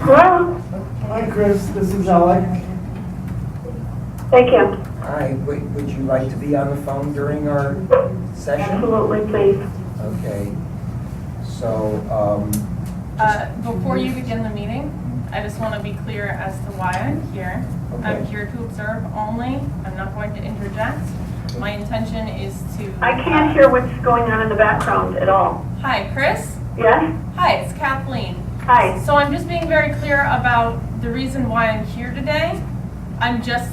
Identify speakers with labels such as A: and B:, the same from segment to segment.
A: Hello?
B: Hi, Chris. This is Alec.
A: Thank you.
C: Hi, would you like to be on the phone during our session?
A: Absolutely, please.
C: Okay. So,
D: Before you begin the meeting, I just want to be clear as to why I'm here. I'm
C: Okay.
D: here to observe only. I'm not going to interject. My intention is to...
A: I can't hear what's going on in the background at all.
D: Hi, Chris?
A: Yes?
D: Hi, it's Kathleen.
A: Hi.
D: So I'm just being very clear about the reason why I'm here today. I'm just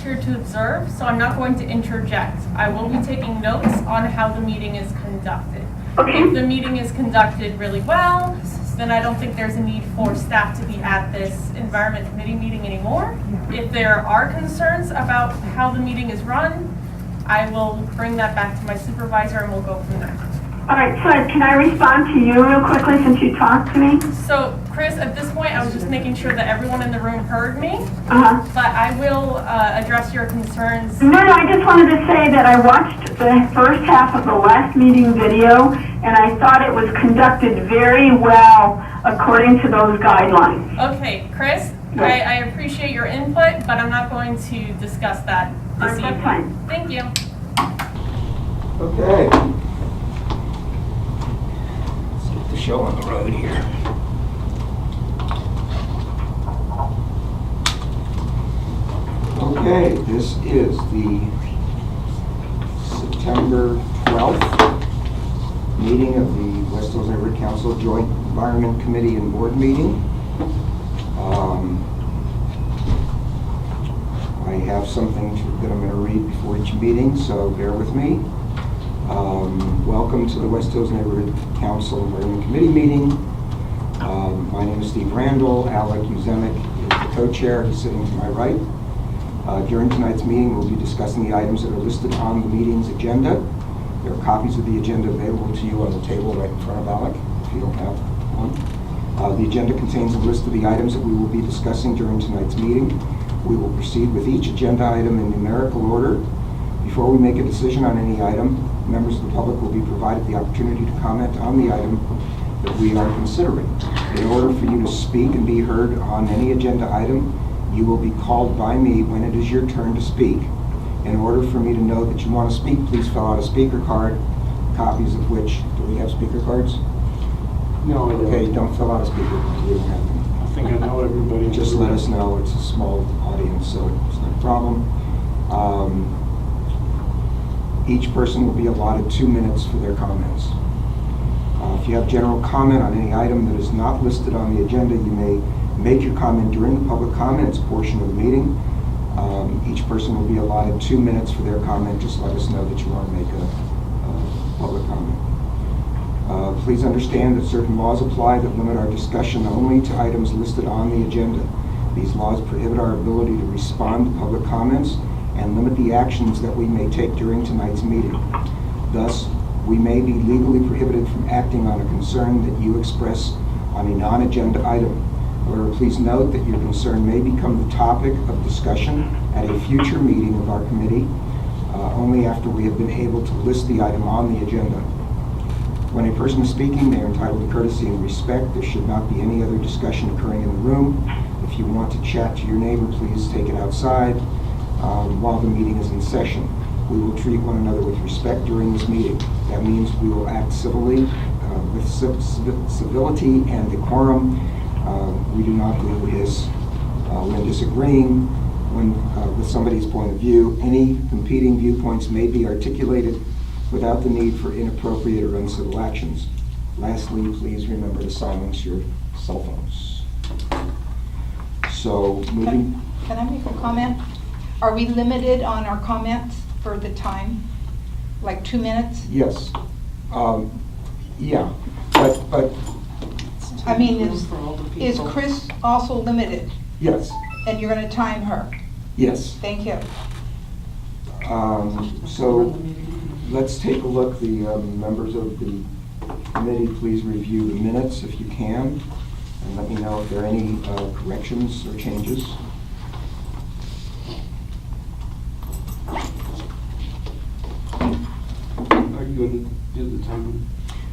D: here to observe, so I'm not going to interject. I will be taking notes on how the meeting is conducted.
A: Okay.
D: If the meeting is conducted really well, then I don't think there's a need for staff to be at this environment committee meeting anymore. If there are concerns about how the meeting is run, I will bring that back to my supervisor and we'll go from there.
A: All right, so can I respond to you real quickly since you talked to me?
D: So, Chris, at this point, I was just making sure that everyone in the room heard me,
A: Uh-huh.
D: but I will address your concerns.
A: No, I just wanted to say that I watched the first half of the last meeting video, and I thought it was conducted very well according to those guidelines.
D: Okay, Chris,
A: Yes.
D: I appreciate your input, but I'm not going to discuss that this
A: That's
D: evening.
A: fine.
D: Thank you.
C: okay. Let's get the show on the road here. Okay, this is the September 12th meeting of the West Hills Neighborhood Council Joint Environment Committee and Board meeting. I have something that I'm going to read before each meeting, so bear with me. Welcome to the West Hills Neighborhood Council Environment Committee meeting. My name is Steve Randall. Alec Uzemic is the co-chair. He's sitting to my right. During tonight's meeting, we'll be discussing the items that are listed on the meeting's agenda. There are copies of the agenda available to you on the table right in front of Alec, if you don't have one. The agenda contains a list of the items that we will be discussing during tonight's meeting. We will proceed with each agenda item in numerical order. Before we make a decision on any item, members of the public will be provided the opportunity to comment on the item that we are considering. In order for you to speak and be heard on any agenda item, you will be called by me when it is your turn to speak. In order for me to know that you want to speak, please fill out a speaker card, copies of which, do we have speaker cards?
E: No, I don't.
C: Okay, don't fill out a speaker card, we don't have them.
E: I think I know everybody.
C: Just let us know. It's a small audience, so it's not a problem. Each person will be allotted 2 minutes for their comments. If you have general comment on any item that is not listed on the agenda, you may make your comment during the public comments portion of the meeting. Each person will be allotted 2 minutes for their comment. Just let us know that you want to make a public comment. Please understand that certain laws apply that limit our discussion only to items listed on the agenda. These laws prohibit our ability to respond to public comments and limit the actions that we may take during tonight's meeting. Thus, we may be legally prohibited from acting on a concern that you express on a non-agenda item. However, please note that your concern may become the topic of discussion at a future meeting of our committee, only after we have been able to list the item on the agenda. When a person is speaking, they are entitled to courtesy and respect. There should not be any other discussion occurring in the room. If you want to chat to your neighbor, please take it outside while the meeting is in session. We will treat one another with respect during this meeting. That means we will act civilly, with civility and decorum. We do not do hiss when disagreeing with somebody's point of view. Any competing viewpoints may be articulated without the need for inappropriate or uncivil actions. Lastly, please remember to silence your cell phones. So, moving.
F: Can I make a comment? Are we limited on our comments for the time? Like 2 minutes?
C: Yes. Yeah, but
F: I mean, is Chris also limited?
C: yes,
F: And you're going to time her?
C: yes.
F: Thank you.
C: So let's take a look. The members of the committee, please review the minutes if you can, and let me know if there are any corrections or changes.
E: Are you going to do the time?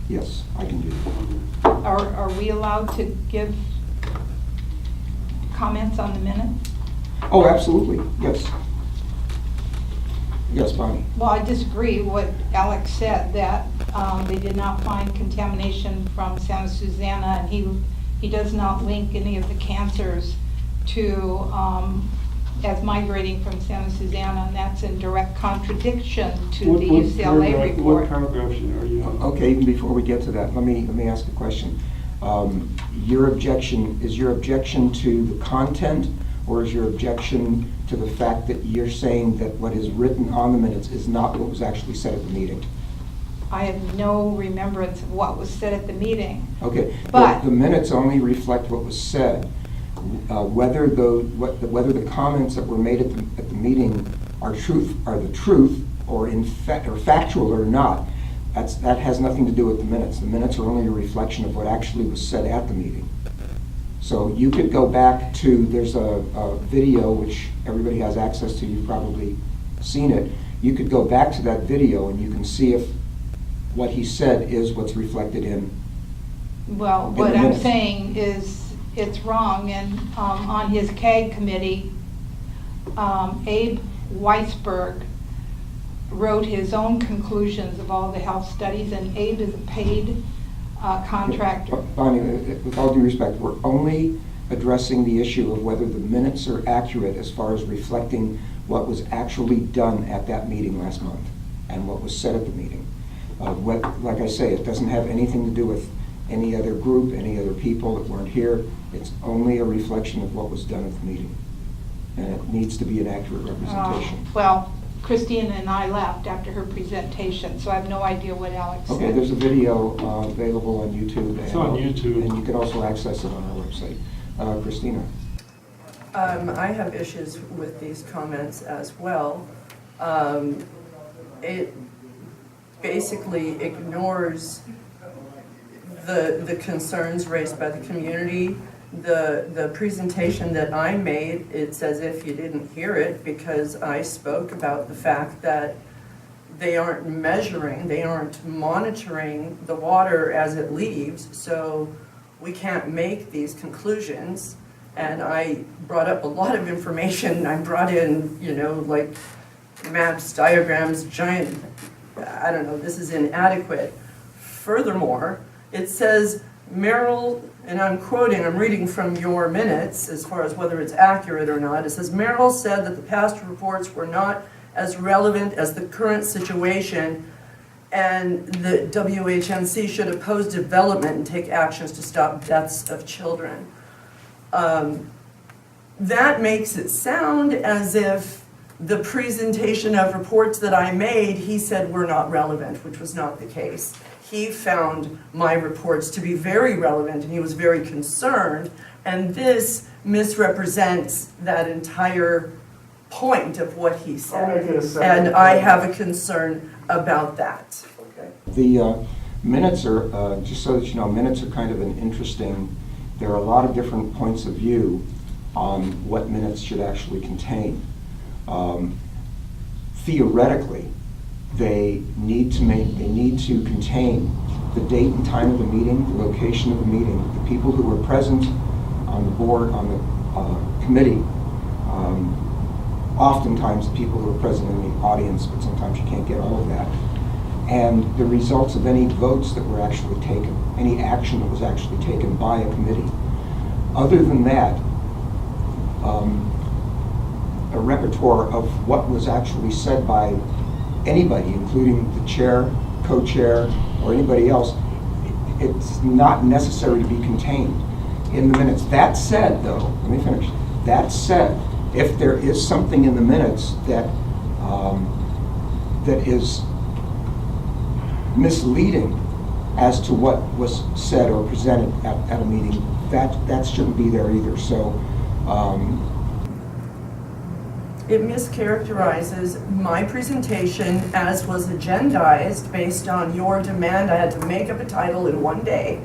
C: Yes, I can do that.
F: Are we allowed to give comments on the minute?
C: Oh, absolutely, yes. Yes, Bonnie.
F: Well, I disagree with what Alex said, that they did not find contamination from Santa Susana, and he does not link any of the cancers to, as migrating from Santa Susana, and that's in direct contradiction to the UCLA report.
E: What paragraph are you on?
C: Okay, even before we get to that, let me ask a question. Is your objection to the content, or is your objection to the fact that you're saying that what is written on the minutes is not what was actually said at the meeting?
F: I have no remembrance of what was said at the meeting.
C: Okay,
F: But-
C: the minutes only reflect what was said. Whether the comments that were made at the meeting are the truth, or or factual or not, that has nothing to do with the minutes. The minutes are only a reflection of what actually was said at the meeting. So you could go back to, there's a video which everybody has access to, you've probably seen it. You could go back to that video and you can see if what he said is what's reflected in.
F: Well,
C: In
F: what
C: the
F: I'm
C: minutes.
F: saying is it's wrong, and on his CAG committee, Abe Weisberg wrote his own conclusions of all the health studies, and Abe is a paid contractor.
C: Bonnie, with all due respect, we're only addressing the issue of whether the minutes are accurate as far as reflecting what was actually done at that meeting last month and what was said at the meeting. Like I say, it doesn't have anything to do with any other group, any other people that weren't here. It's only a reflection of what was done at the meeting. And it needs to be an accurate representation.
F: Well, Christina and I left after her presentation, so I have no idea what Alex said.
C: Okay, there's a video available on YouTube.
E: It's on YouTube.
C: And you can also access it on our website. Christina.
G: I have issues with these comments as well. It basically ignores the concerns raised by the community. The presentation that I made, it's as if you didn't hear it, because I spoke about the fact that they aren't measuring, they aren't monitoring the water as it leaves, so we can't make these conclusions. And I brought up a lot of information. I brought in, like maps, diagrams, giant, I don't know, this is inadequate. Furthermore, it says Merrill, and I'm quoting, I'm reading from your minutes as far as whether it's accurate or not. It says, Merrill said that the past reports were not as relevant as the current situation, and the WHNC should oppose development and take actions to stop deaths of children. That makes it sound as if the presentation of reports that I made, he said were not relevant, which was not the case. He found my reports to be very relevant, and he was very concerned, and this misrepresents that entire point of what he said.
B: I'll make it a second.
G: And I have a concern about that.
B: Okay.
C: The minutes are, just so that you know, minutes are kind of an interesting, there are a lot of different points of view on what minutes should actually contain. Theoretically, they need to contain the date and time of the meeting, the location of the meeting, the people who were present on the board, on the committee. Oftentimes, the people who are present in the audience, but sometimes you can't get all of that. And the results of any votes that were actually taken, any action that was actually taken by a committee. Other than that, a repertoire of what was actually said by anybody, including the chair, co-chair, or anybody else, it's not necessary to be contained in the minutes. That said, though, let me finish. That said, if there is something in the minutes that that is misleading as to what was said or presented at a meeting, that shouldn't be there either. So.
G: It mischaracterizes my presentation as was agendized based on your demand. I had to make up a title in one day.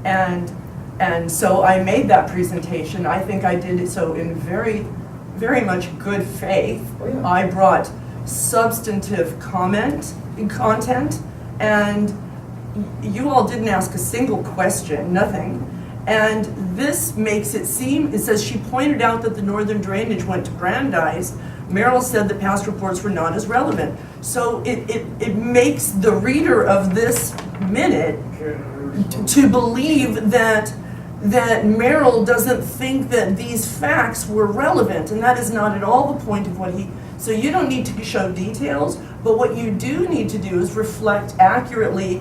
G: And so I made that presentation. I think I did it so in very, very much good faith.
B: Oh, yeah.
G: I brought substantive content, and you all didn't ask a single question, nothing. And this makes it seem, it says she pointed out that the northern drainage went to Brandeis. Merrill said that past reports were not as relevant. So it makes the reader of this minute to believe that Merrill doesn't think that these facts were relevant, and that is not at all the point of what so you don't need to show details, but what you do need to do is reflect accurately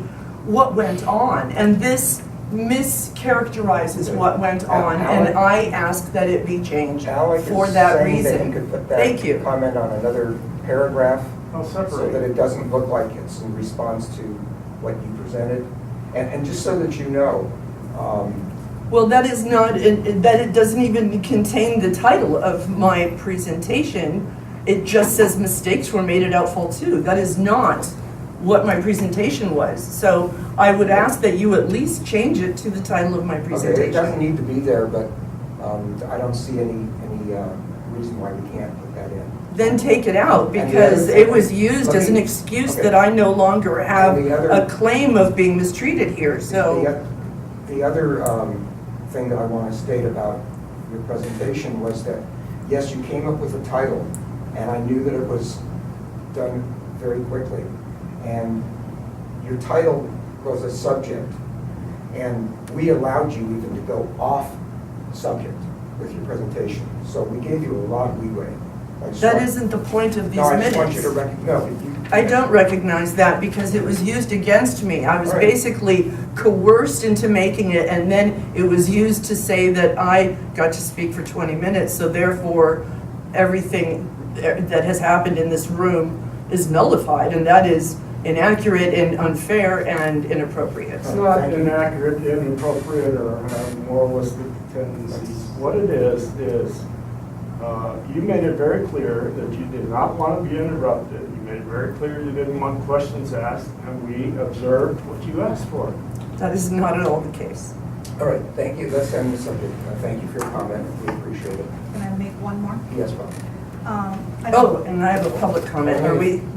G: what went on, and this mischaracterizes what went on, and I ask that it be changed
C: Alec
G: for
C: is
G: that
C: saying that
G: reason.
C: he could put
G: Thank
C: that
G: you.
C: comment on another paragraph
B: I'll
C: so
B: separate.
C: that it doesn't look like it's in response to what you presented. And just so that you know,
G: Well, that is not, that it doesn't even contain the title of my presentation. It just says mistakes were made at Outfall 2. That is not what my presentation was. So I would ask that you at least change it to the title of my
C: okay,
G: presentation.
C: it doesn't need to be there, but I don't see any reason why we can't put that in.
G: Then take it out,
C: And the
G: because
C: other
G: it was
C: thing-
G: used
C: let
G: as an
C: me-
G: excuse
C: okay.
G: that I no longer have
C: And the other-
G: a claim of being mistreated here, so.
C: The other thing that I want to state about your presentation was that, yes, you came up with a title, and I knew that it was done very quickly. And your title was a subject, and we allowed you even to go off subject with your presentation. So we gave you a lot of leeway.
G: That isn't the point of these
C: No, I
G: minutes.
C: just want you to recognize.
G: I don't recognize that because it was used against me. I was
C: Right.
G: basically coerced into making it, and then it was used to say that I got to speak for 20 minutes, so therefore everything that has happened in this room is nullified, and that is inaccurate and unfair and inappropriate.
B: It's not
C: Thank you.
B: inaccurate, inappropriate, or have moralistic tendencies. What it is you made it very clear that you did not want to be interrupted. You made it very clear you didn't want questions asked, and we observed what you asked for.
G: That is not at all the case.
C: All right, thank you. Let's end the subject. Thank you for your comment. We appreciate it.
F: Can I make one more?
C: Yes, Bob.
G: Oh, and I have a public comment.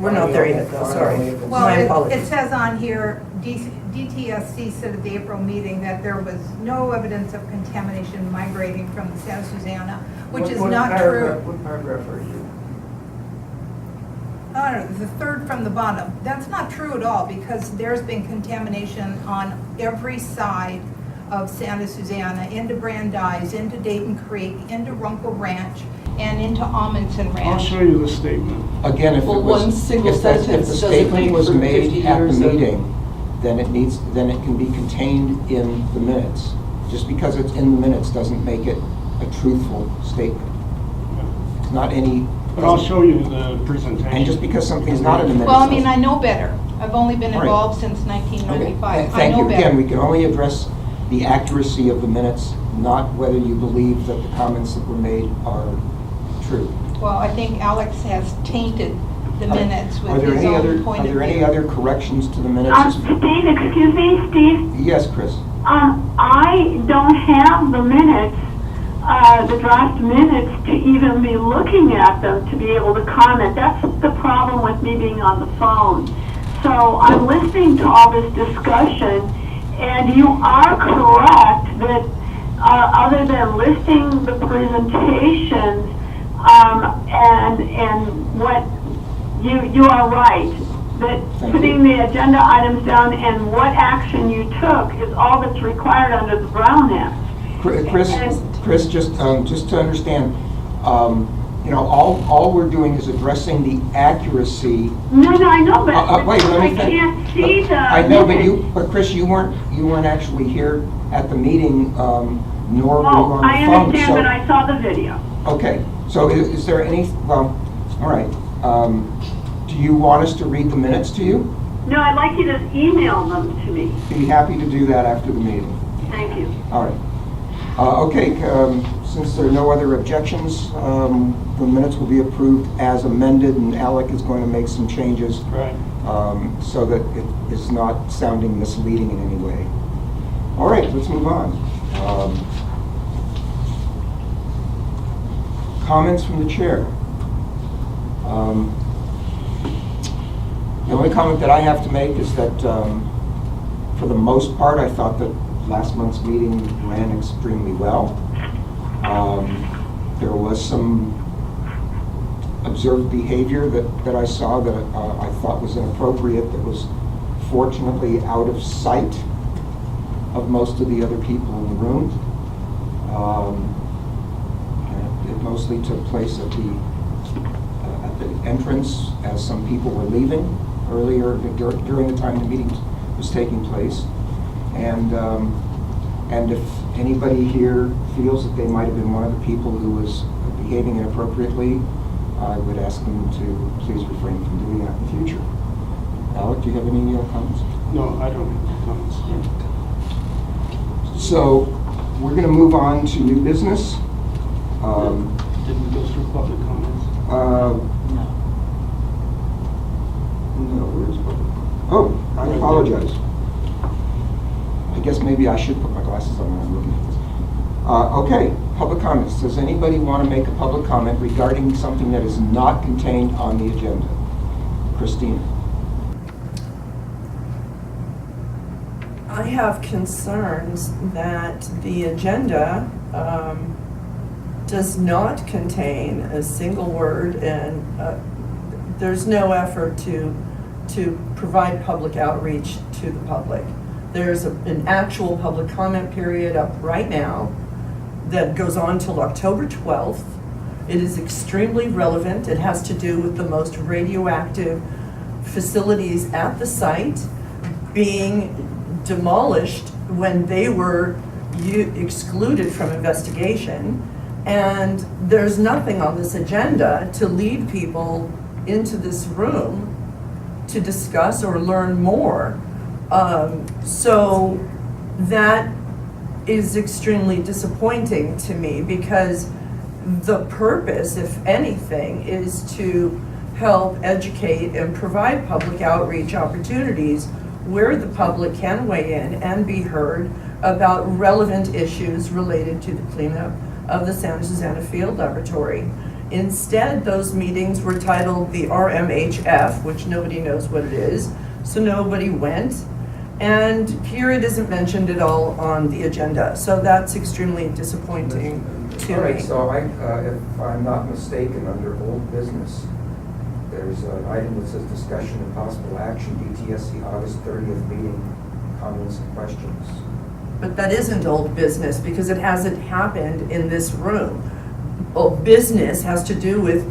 G: We're not there yet, though, sorry.
F: Well,
G: My
F: it
G: apologies.
F: says on here, DTSC said at the April meeting that there was no evidence of contamination migrating from the Santa Susana, which is
B: What
F: not
B: paragraph-
F: true.
B: What paragraph are you?
F: I don't know, the third from the bottom. That's not true at all, because there's been contamination on every side of Santa Susana, into Brandeis, into Dayton Creek, into Runkle Ranch, and into Amundsen
E: I'll
F: Ranch.
E: show you the statement.
C: Again, if it
G: Well,
C: was,
G: one single
C: if the
G: sentence doesn't
C: statement
G: make
C: was
G: for
C: made
G: 50
C: at the
G: years of-
C: meeting, then it can be contained in the minutes. Just because it's in the minutes doesn't make it a truthful statement. It's not any.
E: But I'll show you the presentation.
C: And just because something's not in the minutes.
F: Well, I mean,
C: doesn't-
F: I know better. I've only been
C: All right.
F: involved since
C: Okay.
F: 1995. I
C: Thank
F: know
C: you.
F: better.
C: Again, we can only address the accuracy of the minutes, not whether you believe that the comments that were made are true.
F: Well, I think Alex has tainted the minutes
C: Are
F: with
C: there
F: his
C: any other,
F: own point
C: are
F: of
C: there any
F: view.
C: other corrections to the minutes?
A: Steve, excuse me, Steve?
C: Yes, Chris.
A: I don't have the minutes, the draft minutes, to even be looking at them to be able to comment. That's the problem with me being on the phone. So I'm listening to all this discussion, and you are correct that other than listing the presentations and what you are right, that
C: Thank
A: putting
C: you.
A: the agenda items down and what action you took is all that's required under the Brown Act.
C: Chris, just to understand, all we're doing is addressing the accuracy.
A: No, I know, but
C: Wait, let me
A: I can't see the.
C: I know, but Chris, you weren't actually here at the meeting, nor were you
A: Oh,
C: on the
A: I
C: phone.
A: understand, but I saw the video.
C: Okay, so is there any, well, all right. Do you want us to read the minutes to you?
A: No, I'd like you to email them to me.
C: Be happy to do that after the meeting.
A: Thank you.
C: All right. Okay, since there are no other objections, the minutes will be approved as amended, and Alec is going to make some changes
E: Right.
C: so that it is not sounding misleading in any way. All right, let's move on. Comments from the chair. The only comment that I have to make is that, for the most part, I thought that last month's meeting ran extremely well. There was some observed behavior that I saw that I thought was inappropriate, that was fortunately out of sight of most of the other people in the room. And it mostly took place at the entrance as some people were leaving earlier during the time the meeting was taking place. And if anybody here feels that they might have been one of the people who was behaving inappropriately, I would ask them to please refrain from doing that in the future. Alec, do you have any comments?
E: No, I don't have comments.
C: So we're going to move on to new business.
E: Didn't go through public comments.
C: No, where's public? Oh, I apologize. I guess maybe I should put my glasses on when I'm looking at this. Okay, public comments. Does anybody want to make a public comment regarding something that is not contained on the agenda? Christina.
G: I have concerns that the agenda does not contain a single word, and there's no effort to provide public outreach to the public. There's an actual public comment period up right now that goes on till October 12th. It is extremely relevant. It has to do with the most radioactive facilities at the site being demolished when they were excluded from investigation. And there's nothing on this agenda to lead people into this room to discuss or learn more. So that is extremely disappointing to me, because the purpose, if anything, is to help educate and provide public outreach opportunities where the public can weigh in and be heard about relevant issues related to the cleanup of the Santa Susana Field Laboratory. Instead, those meetings were titled the RMHF, which nobody knows what it is, so nobody went. And here it isn't mentioned at all on the agenda, so that's extremely disappointing to
C: All right,
G: me.
C: so if I'm not mistaken, under old business, there's an item that says discussion and possible action, DTSC August 30th meeting, comments and questions.
G: But that isn't old business, because it hasn't happened in this room. Old business has to do with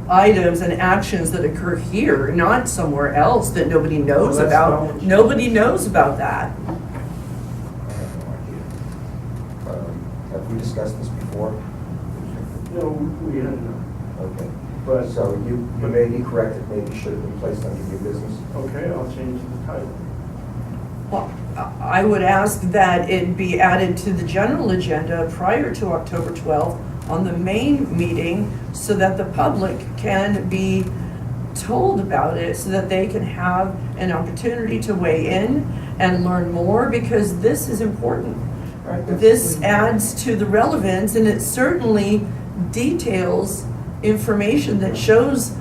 G: items and actions that occur here, not somewhere else that nobody knows
C: Well, that's not
G: about.
C: what you-
G: Nobody knows about that.
C: I have no idea. Have we discussed this before?
B: No, we had not.
C: Okay.
B: But,
C: So you may be correct, it maybe should have been placed under new business.
B: okay, I'll change the title.
G: Well, I would ask that it be added to the general agenda prior to October 12th on the main meeting, so that the public can be told about it, so that they can have an opportunity to weigh in and learn more, because this is important.
C: All right, that's-
G: This adds to the relevance, and it certainly details information that shows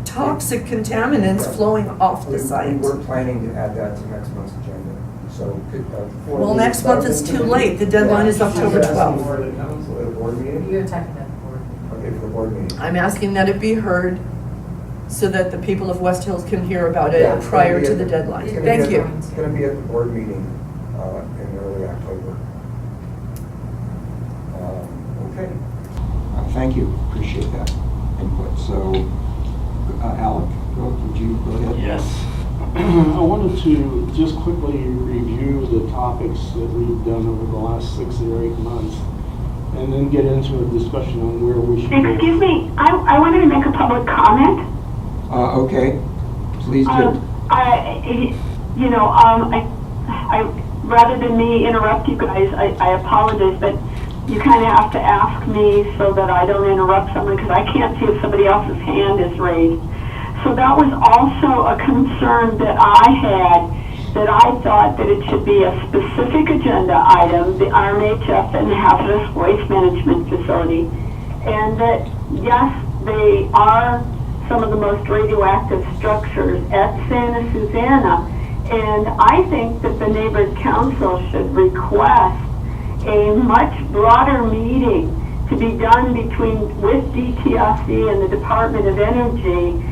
G: toxic contaminants flowing off the site.
C: We were planning to add that to next month's agenda, so could.
G: Well, next month is too late. The deadline is October 12th.
B: For the council.
C: For the board meeting?
H: You're talking about the board.
C: Okay, for the board meeting.
G: I'm asking that it be heard so that the people of West Hills can hear about
C: Yeah,
G: it
C: it's
G: prior
C: gonna be
G: to
C: at
G: the deadline.
C: it's gonna
G: Thank
C: be
G: you.
C: at the- It's going to be at the board meeting in early October. Okay. Thank you, appreciate that input. So, Alec, would you go ahead?
E: Yes. I wanted to just quickly review the topics that we've done over the last 6 or 8 months, and then get into a discussion on where we should go.
A: Excuse me, I wanted to make a public comment.
C: Okay, please do.
A: Rather than me interrupt you guys, I apologize, but you kind of have to ask me so that I don't interrupt someone, because I can't see if somebody else's hand is raised. So that was also a concern that I had, that I thought that it should be a specific agenda item, the RMHF and Hazardous Waste Management Facility, and that, yes, they are some of the most radioactive structures at Santa Susana, And I think that the Neighbors Council should request a much broader meeting to be done with DTSC and the Department of Energy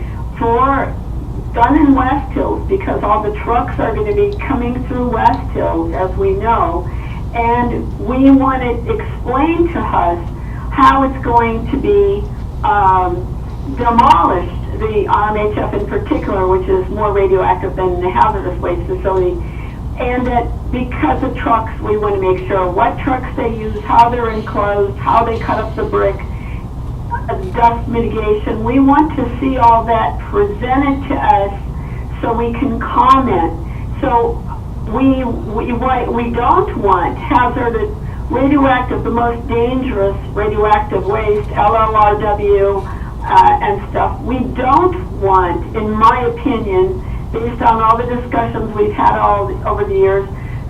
A: done in West Hills, because all the trucks are going to be coming through West Hills, as we know, and we want it explained to us how it's going to be demolished, the RMHF in particular, which is more radioactive than the hazardous waste facility. And that because of trucks, we want to make sure what trucks they use, how they're enclosed, how they cut up the brick, dust mitigation. We want to see all that presented to us so we can comment. So we don't want hazardous, radioactive, the most dangerous radioactive waste, LLRW and stuff. We don't want, in my opinion, based on all the discussions we've had over the years,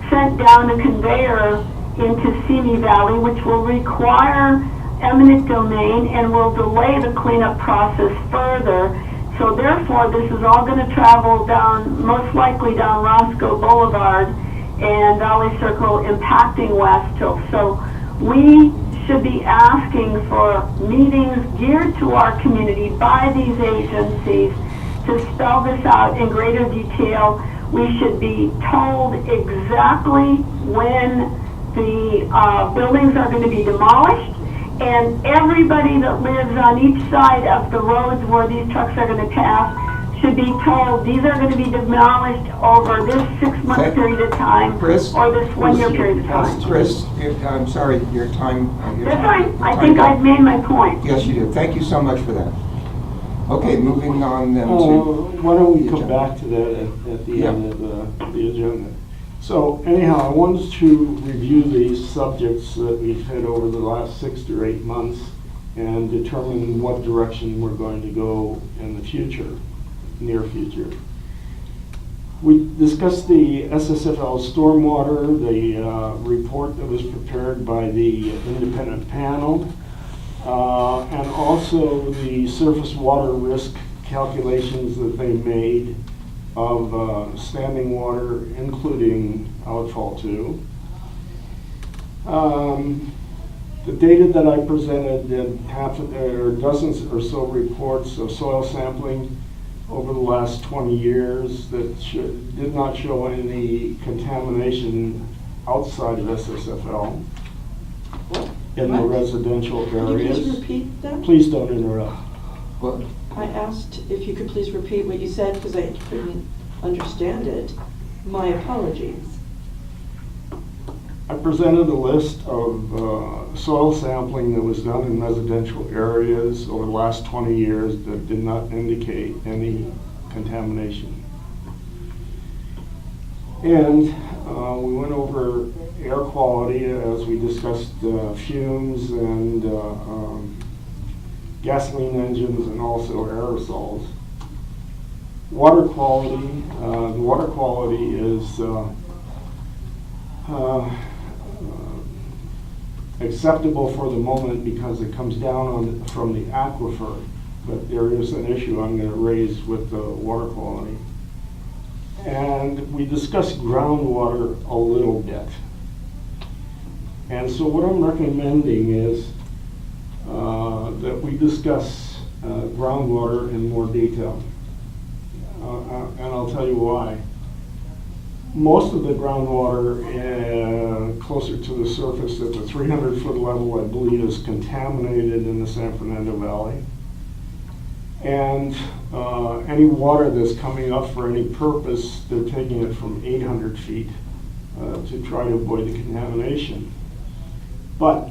A: sent down a conveyor into Simi Valley, which will require eminent domain and will delay the cleanup process further. So therefore, this is all going to travel down, most likely down Roscoe Boulevard and Valley Circle, impacting West Hill. So we should be asking for meetings geared to our community by these agencies to spell this out in greater detail. We should be told exactly when the buildings are going to be demolished, and everybody that lives on each side of the roads where these trucks are going to pass should be told these are going to be demolished over this 6-month period of time,
C: Chris?
A: or this 1-year period of time.
C: Chris, I'm sorry, your time.
A: That's fine. I think I've made my point.
C: Yes, you did. Thank you so much for that. Okay, moving on then to...
E: Why don't we
C: the
E: come
C: agenda.
E: back to that at the end of the agenda? So anyhow, I wanted to review these subjects that we've had over the last 6 to 8 months and determine what direction we're going to go in the future, near future. We discussed the SSFL stormwater, the report that was prepared by the independent panel, and also the surface water risk calculations that they made of standing water, including outfall 2. The data that I presented in dozens or so reports of soil sampling over the last 20 years that did not show any contamination outside of SSFL in the residential
H: Can you
E: areas.
H: please repeat that?
E: Please don't interrupt.
C: Well,
H: I asked if you could please repeat what you said because I couldn't understand it. My apologies.
E: I presented a list of soil sampling that was done in residential areas over the last 20 years that did not indicate any contamination. And we went over air quality as we discussed fumes and gasoline engines and also aerosols. Water quality, the water quality is acceptable for the moment because it comes down from the aquifer, but there is an issue I'm going to raise with the water quality. And we discussed groundwater a little bit. And so what I'm recommending is that we discuss groundwater in more detail. And I'll tell you why. Most of the groundwater closer to the surface at the 300-foot level, I believe, is contaminated in the San Fernando Valley. And any water that's coming up for any purpose, they're taking it from 800 feet to try to avoid the contamination. But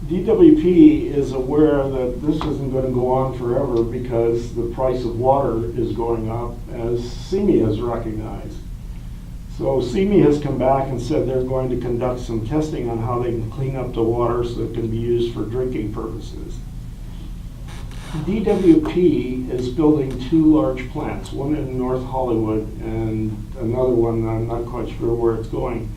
E: DWP is aware that this isn't going to go on forever because the price of water is going up, as CME has recognized. So CME has come back and said they're going to conduct some testing on how they can clean up the water so it can be used for drinking purposes. DWP is building 2 large plants, one in North Hollywood and another one, I'm not quite sure where it's going,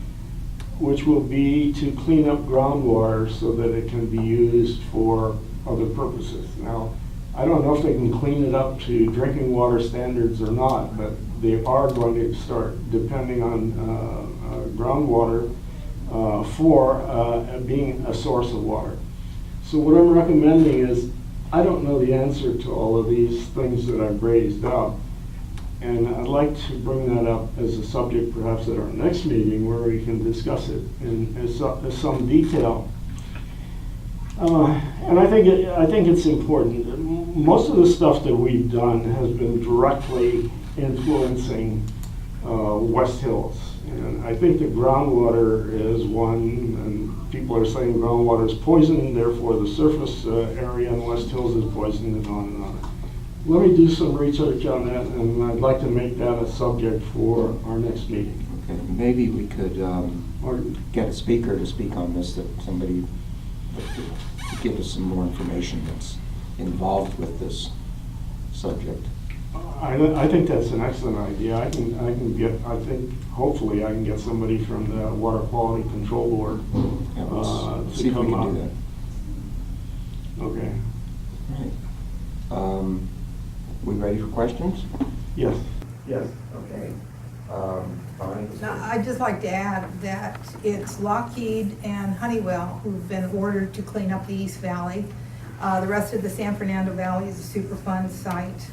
E: which will be to clean up groundwater so that it can be used for other purposes. Now, I don't know if they can clean it up to drinking water standards or not, but they are going to start depending on groundwater for being a source of water. So what I'm recommending is, I don't know the answer to all of these things that I've raised up, and I'd like to bring that up as a subject perhaps at our next meeting where we can discuss it in some detail. And I think it's important. Most of the stuff that we've done has been directly influencing West Hills. And I think the groundwater is one, and people are saying groundwater is poisoned, therefore the surface area in West Hills is poisoned, and on and on. Let me do some research on that, and I'd like to make that a subject for our next meeting.
C: Okay, maybe we could get a speaker to speak on this, that somebody to give us some more information that's involved with this subject.
E: I think that's an excellent idea. I think hopefully I can get somebody from the Water Quality Control Board
C: Yeah, let's see
E: to
C: if we
E: come
C: can
E: up.
C: do that.
E: Okay.
C: Right. We ready for questions?
E: Yes.
B: Yes.
C: Okay. Fine.
F: Now, I'd just like to add that it's Lockheed and Honeywell who've been ordered to clean up the East Valley. The rest of the San Fernando Valley is a Superfund site.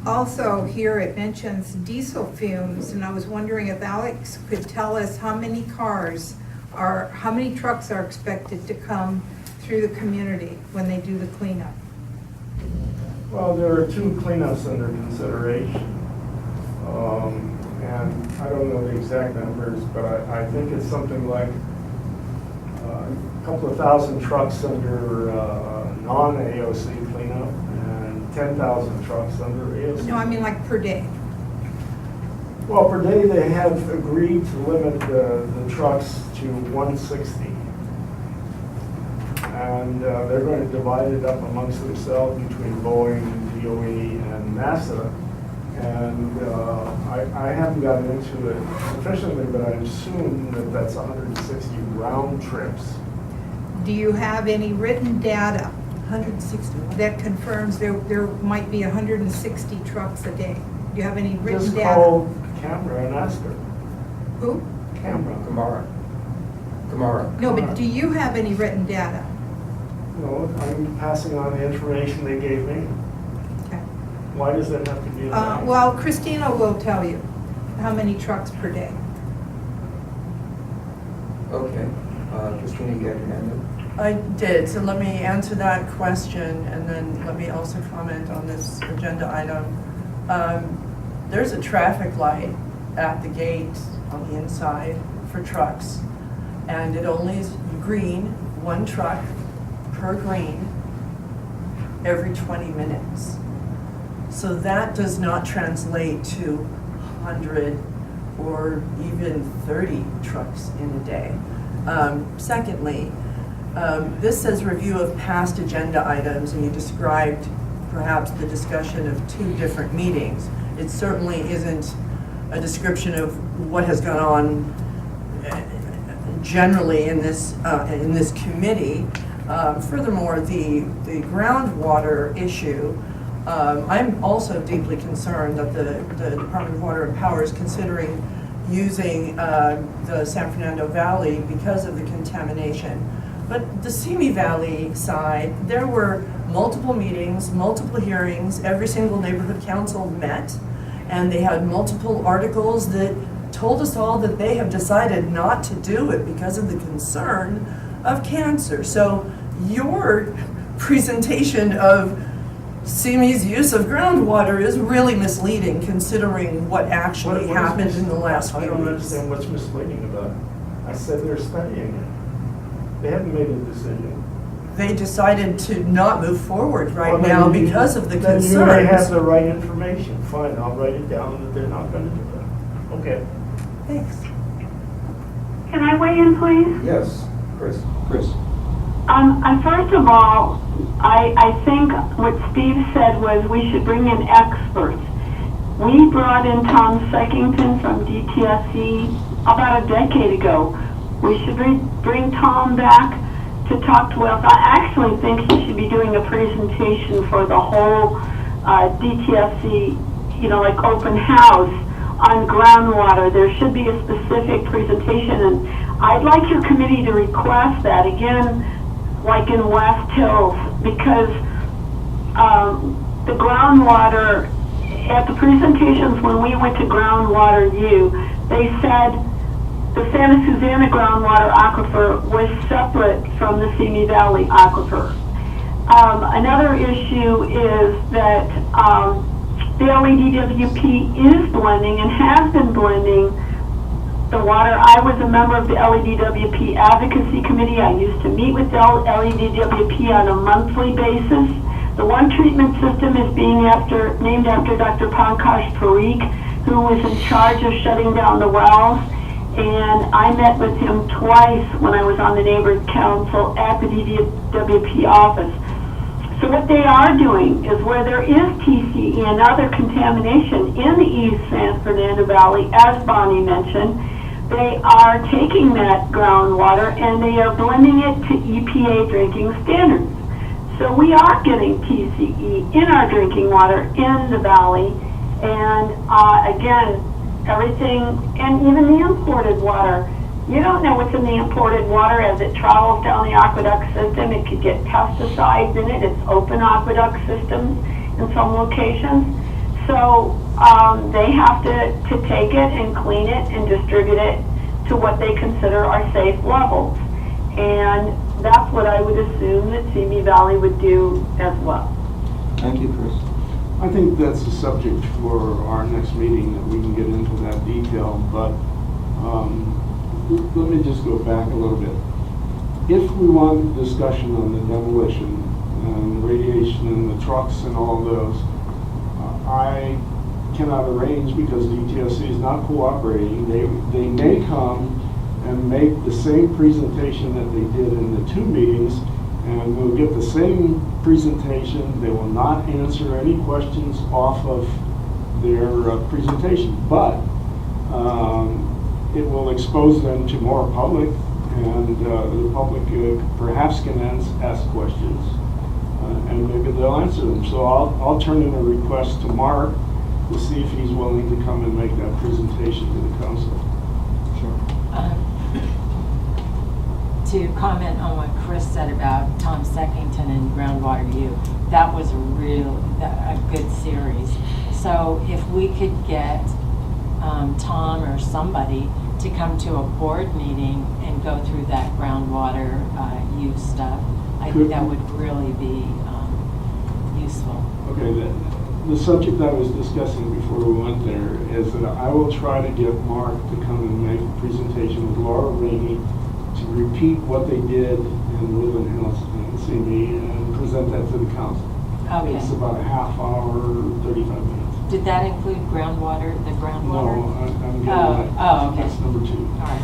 F: Also here it mentions diesel fumes, and I was wondering if Alex could tell us how many trucks are expected to come through the community when they do the cleanup.
B: Well, there are 2 cleanups under consideration. And I don't know the exact numbers, but I think it's something like a couple of thousand trucks under non-AOC cleanup and 10,000 trucks under AOC.
F: No, I mean like per day.
B: Well, per day they have agreed to limit the trucks to 160. And they're going to divide it up amongst themselves between Boeing, DOE, and NASA. And I haven't gotten into it sufficiently, but I assume that that's 160 round trips.
F: Do you have any written data
G: 160.
F: that confirms there might be 160 trucks a day? Do you have any written
B: Just
F: data?
B: call Camera and ask her.
F: Who?
B: Camera.
C: Kamara.
F: No, but do you have any written data?
B: No, I'm passing on the information they gave me.
F: Okay.
B: Why does that have to be in writing?
F: Well, Christina will tell you how many trucks per day.
C: Okay. Christina, you had your hand up?
G: I did, so let me answer that question, and then let me also comment on this agenda item. There's a traffic light at the gate on the inside for trucks, and it only is green, 1 truck per green every 20 minutes. So that does not translate to 100 or even 30 trucks in a day. Secondly, this says review of past agenda items, and you described perhaps the discussion of 2 different meetings. It certainly isn't a description of what has gone on generally in this committee. Furthermore, the groundwater issue, I'm also deeply concerned that the Department of Water and Power is considering using the San Fernando Valley because of the contamination. But the Simi Valley side, there were multiple meetings, multiple hearings, every single neighborhood council met, and they had multiple articles that told us all that they have decided not to do it because of the concern of cancer. So your presentation of Simi's use of groundwater is really misleading considering what actually happened in the last few weeks.
B: I don't understand what's misleading about it. I said they're studying it. They haven't made a decision.
G: They decided to not move forward right
B: Well, then
G: now
B: you-
G: because of the
B: Then you may have
G: concerns.
B: the right information. Fine, I'll write it down that they're not going to do that. Okay.
G: Thanks.
A: Can I weigh in, please?
C: Yes. Chris.
A: First of all, I think what Steve said was we should bring in experts. We brought in Tom Seckington from DTSE about a decade ago. We should bring Tom back to talk to Wells. I actually think he should be doing a presentation for the whole DTSC, like open house on groundwater. There should be a specific presentation, and I'd like your committee to request that again, like in West Hills, because the groundwater, at the presentations when we went to Groundwater U, they said the Santa Susana groundwater aquifer was separate from the Simi Valley aquifer. Another issue is that the LEDWP is blending and has been blending the water. I was a member of the LEDWP Advocacy Committee. I used to meet with the LEDWP on a monthly basis. The one treatment system is being named after Dr. Pankaj Parikh, who was in charge of shutting down the wells. And I met with him twice when I was on the Neighborhood Council at the DWP office. So what they are doing is where there is TCE and other contamination in the East San Fernando Valley, as Bonnie mentioned, they are taking that groundwater and they are blending it to EPA drinking standards. So we are getting TCE in our drinking water in the valley, and again, everything, and even the imported water. You don't know what's in the imported water as it travels down the aqueduct system. It could get pesticides in it. It's open aqueduct systems in some locations. So they have to take it and clean it and distribute it to what they consider are safe levels. And that's what I would assume that Simi Valley would do as well.
C: Thank you, Chris.
E: I think that's a subject for our next meeting, that we can get into that detail, but let me just go back a little bit. If we want discussion on the demolition and the radiation and the trucks and all those, I cannot arrange because DTSC is not cooperating. They may come and make the same presentation that they did in the 2 meetings, and we'll get the same presentation. They will not answer any questions off of their presentation, but it will expose them to more public, and the public perhaps can ask questions, and maybe they'll answer them. So I'll turn in a request to Mark to see if he's willing to come and make that presentation to the council.
C: Sure.
I: To comment on what Chris said about Tom Seckington and Groundwater U, that was a good series. So if we could get Tom or somebody to come to a board meeting and go through that groundwater use stuff, I think that would really be useful.
E: Okay, the subject I was discussing before we went there is that I will try to get Mark to come and make a presentation with Laura Rainey to repeat what they did in Woodland Hills and Simi and present that to the council.
I: Okay.
E: It's about a half hour, 35 minutes.
I: Did that include groundwater, the groundwater?
E: No, I'm getting that.
I: Oh, okay.
E: That's number 2.
I: All right.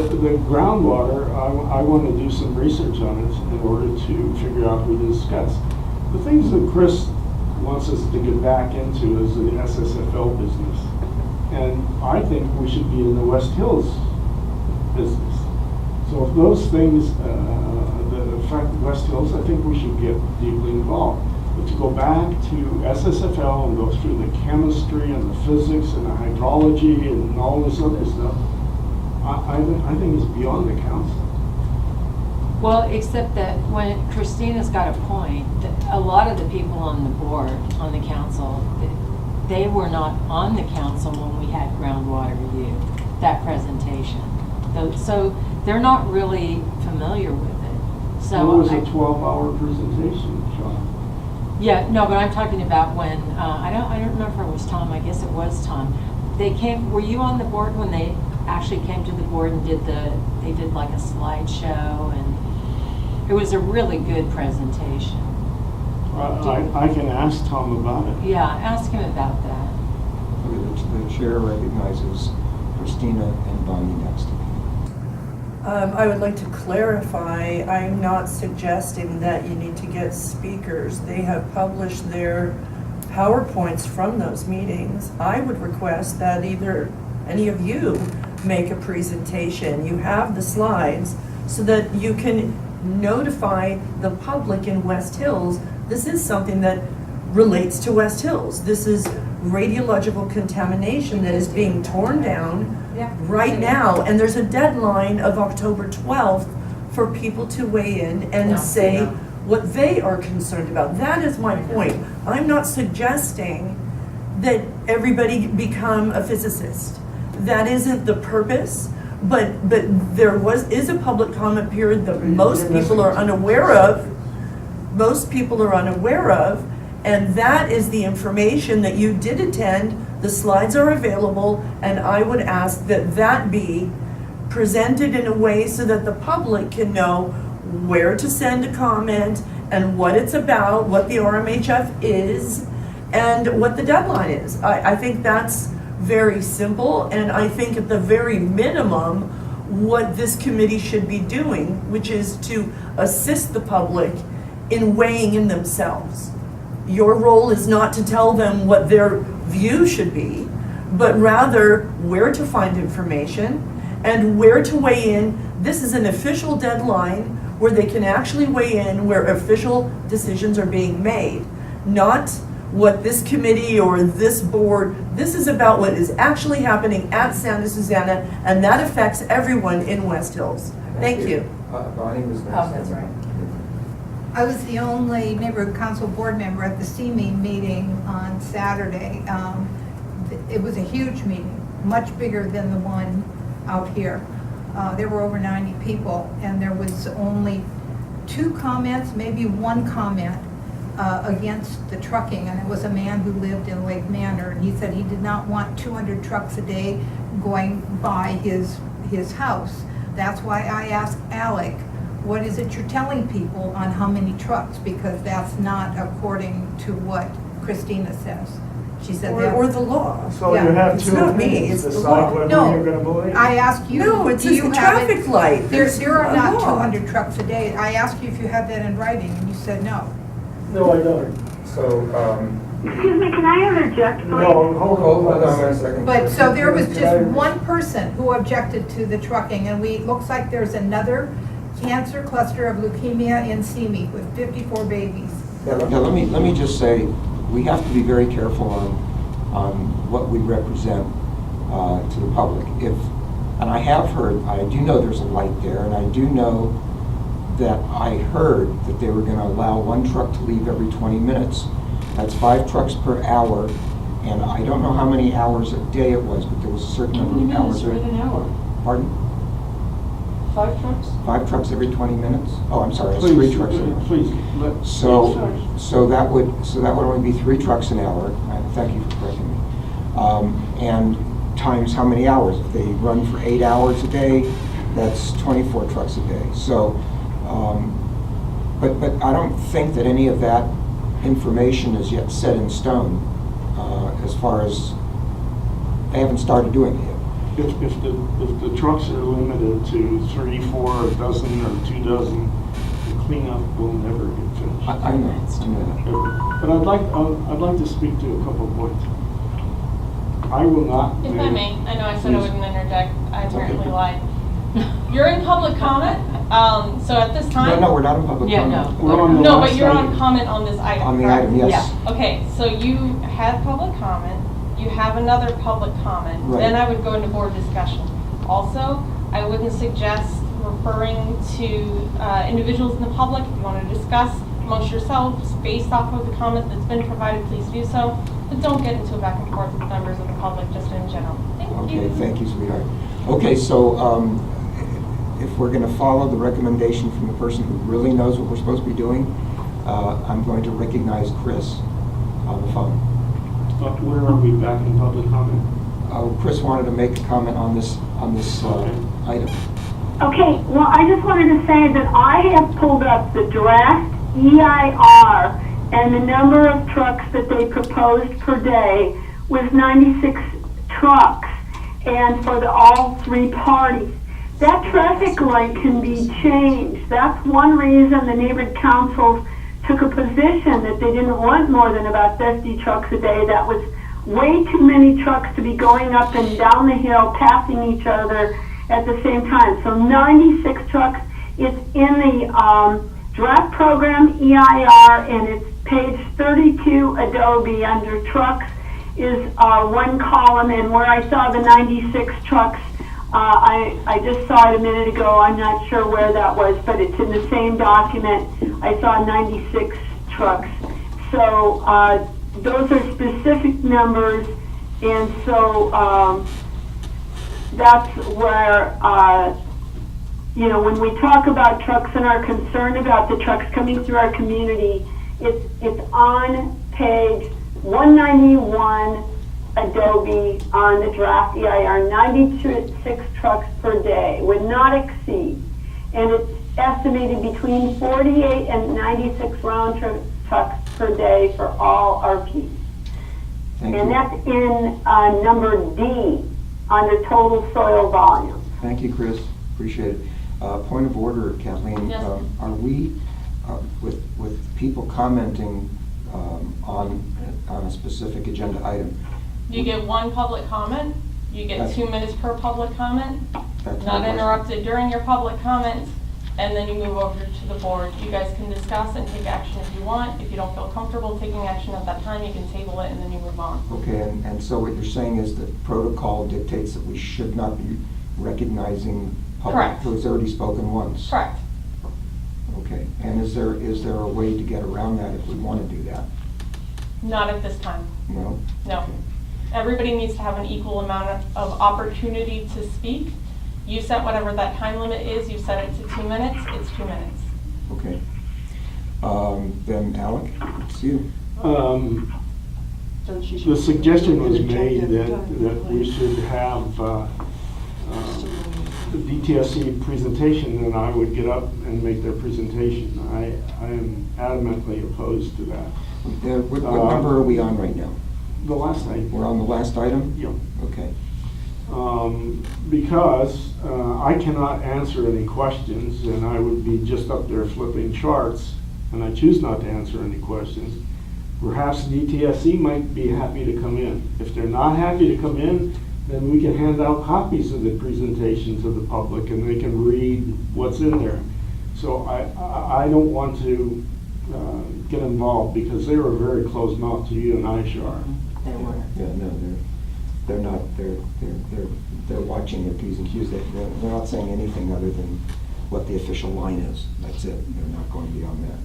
E: The groundwater, I want to do some research on it in order to figure out who to discuss. The things that Chris wants us to get back into is the SSFL business. And I think we should be in the West Hills business. So if those things that affect West Hills, I think we should get deeply involved. But to go back to SSFL and go through the chemistry and the physics and the hydrology and all this other stuff, I think it's beyond the council.
I: Well, except that when Christina's got a point, that a lot of the people on the board, on the council, they were not on the council when we had Groundwater U, that presentation. So they're not really familiar with it. So
E: it was a 12-hour presentation, Sean.
I: Yeah, no, but I'm talking about when I don't remember if it was Tom. I guess it was Tom. They came. Were you on the board when they actually came to the board and did like a slideshow, and it was a really good presentation.
E: I can ask Tom about it.
I: Yeah, ask him about that.
C: Okay, the chair recognizes Christina and Bonnie next.
G: I would like to clarify, I'm not suggesting that you need to get speakers. They have published their PowerPoints from those meetings. I would request that either any of you make a presentation. You have the slides so that you can notify the public in West Hills, this is something that relates to West Hills. This is radiological contamination that is being torn down right now, and there's a deadline of October 12th for people to weigh in and say what they are concerned about. That is my point. I'm not suggesting that everybody become a physicist. That isn't the purpose, but there is a public comment period that most people are unaware of. Most people are unaware of, and that is the information that you did attend. The slides are available, and I would ask that that be presented in a way so that the public can know where to send a comment and what it's about, what the RMHF is, and what the deadline is. I think that's very simple, and I think at the very minimum, what this committee should be doing, which is to assist the public in weighing in themselves. Your role is not to tell them what their view should be, but rather where to find information and where to weigh in. This is an official deadline where they can actually weigh in, where official decisions are being made, not what this committee or this board. This is about what is actually happening at Santa Susana, and that affects everyone in West Hills. Thank you.
C: Bonnie was next.
D: Oh, that's right.
F: I was the only neighborhood council board member at the CME meeting on Saturday. It was a huge meeting, much bigger than the one out here. There were over 90 people, and there was only 2 comments, maybe 1 comment against the trucking, and it was a man who lived in Lake Manor, and he said he did not want 200 trucks a day going by his house. That's why I asked Alec, what is it you're telling people on how many trucks? Because that's not according to what Christina says. She said that.
G: Or the law.
B: So
F: Yeah.
B: you have
G: It's
B: 2
G: not me,
B: opinions,
G: it's the
B: decide
G: law.
B: whether
F: No,
B: you're gonna believe.
F: I asked you.
G: No, it's
F: do
G: just
F: you
G: a
F: have it?
G: traffic light.
F: There
G: There's
F: are
G: a
F: not
G: law.
F: 200 trucks a day. I asked you if you had that in writing, and you said no.
B: No, I don't.
C: So,
A: Excuse me, can I interject, please?
B: No, hold on
C: a second.
F: But, so there was
B: Can
F: just
B: I-
F: one person who objected to the trucking, and looks like there's another cancer cluster of leukemia in Simi with 54 babies.
C: Yeah, let me just say, we have to be very careful on what we represent to the public. And I have heard, I do know there's a light there, and I do know that I heard that they were going to allow 1 truck to leave every 20 minutes. That's 5 trucks per hour, and I don't know how many hours a day it was, but there was a certain number of hours.
H: Right an hour.
C: Pardon?
H: 5 trucks?
C: 5 trucks every 20 minutes? Oh, I'm sorry, it's 3 trucks an hour.
E: Please.
C: So that would only be 3 trucks an hour. Thank you for correcting me. And times how many hours? If they run for 8 hours a day, that's 24 trucks a day. So, but I don't think that any of that information is yet set in stone as far as they haven't started doing it yet.
E: If the trucks are limited to 3, 4, a dozen, or 2 dozen, the cleanup will never get finished.
C: I know that.
E: But I'd like to speak to a couple of points. I will not.
D: If I may, I know I said I
E: Please.
D: wouldn't interject, I apparently lied. You're in public comment, so at this time.
C: No, we're not in public
I: Yeah,
C: comment.
E: We're on the
D: No, but
E: last
D: you're on
E: item.
D: comment on this item,
C: On the
D: correct?
C: item, yes.
D: Okay, so you had public comment, you have another public comment,
C: Right.
D: then I would go into board discussion. Also, I wouldn't suggest referring to individuals in the public. If you want to discuss amongst yourselves based off of the comment that's been provided, please do so. But don't get into a back and forth with members of the public, just in general. Thank you.
C: Okay, thank you, sweetheart. Okay, so if we're going to follow the recommendation from the person who really knows what we're supposed to be doing, I'm going to recognize Chris on the phone.
E: Where are we back in public comment?
C: Chris wanted to make a comment on this
E: Okay.
C: item.
A: Okay, well, I just wanted to say that I have pulled up the draft EIR, and the number of trucks that they proposed per day was 96 trucks, and for all 3 parties. That traffic light can be changed. That's one reason the neighborhood councils took a position that they didn't want more than about 50 trucks a day. That was way too many trucks to be going up and down the hill, passing each other at the same time. So 96 trucks It's in the draft program EIR, and it's page 32 Adobe under trucks is one column, and where I saw the 96 trucks, I just saw it a minute ago. I'm not sure where that was, but it's in the same document. I saw 96 trucks. So those are specific numbers, and so that's where, when we talk about trucks and are concerned about the trucks coming through our community, it's on page 191 Adobe on the draft EIR. 96 trucks per day would not exceed, and it's estimated between 48 and 96 round trip trucks per day for all RPs.
C: Thank
A: And
C: you.
A: that's in number D under total soil volume.
C: Thank you, Chris. Appreciate it. Point of order, Kathleen.
D: Yes.
C: Are we, with people commenting on a specific agenda item?
D: You get one public comment, you get
C: That's-
D: 2 minutes per public comment,
C: That's my
D: not
C: question.
D: interrupted during your public comments, and then you move over to the board. You guys can discuss and take action if you want. If you don't feel comfortable taking action at that time, you can table it and then you move on.
C: Okay, and so what you're saying is that protocol dictates that we should not be recognizing public
D: Correct.
C: who's already spoken once?
D: Correct.
C: Okay, and is there a way to get around that if we want to do that?
D: Not at this time,
C: No?
D: no.
C: Okay.
D: Everybody needs to have an equal amount of opportunity to speak. You set whatever that time limit is, you set it to 2 minutes, it's 2 minutes.
C: Okay. Then Alec, it's you.
E: The suggestion was made that we should have the DTSC presentation, and I would get up and make their presentation. I am adamantly opposed to that.
C: What number are we on right now?
E: The last night.
C: We're on the last item?
E: Yeah.
C: Okay.
E: Because I cannot answer any questions, and I would be just up there flipping charts, and I choose not to answer any questions. Perhaps DTSC might be happy to come in. If they're not happy to come in, then we can hand out copies of the presentation to the public, and they can read what's in there. So I don't want to get involved, because they were very close mouth to you and Ishar.
I: They were.
C: Yeah, no, they're not, they're watching their P's and Q's. They're not saying anything other than what the official line is. That's it. They're not going beyond that.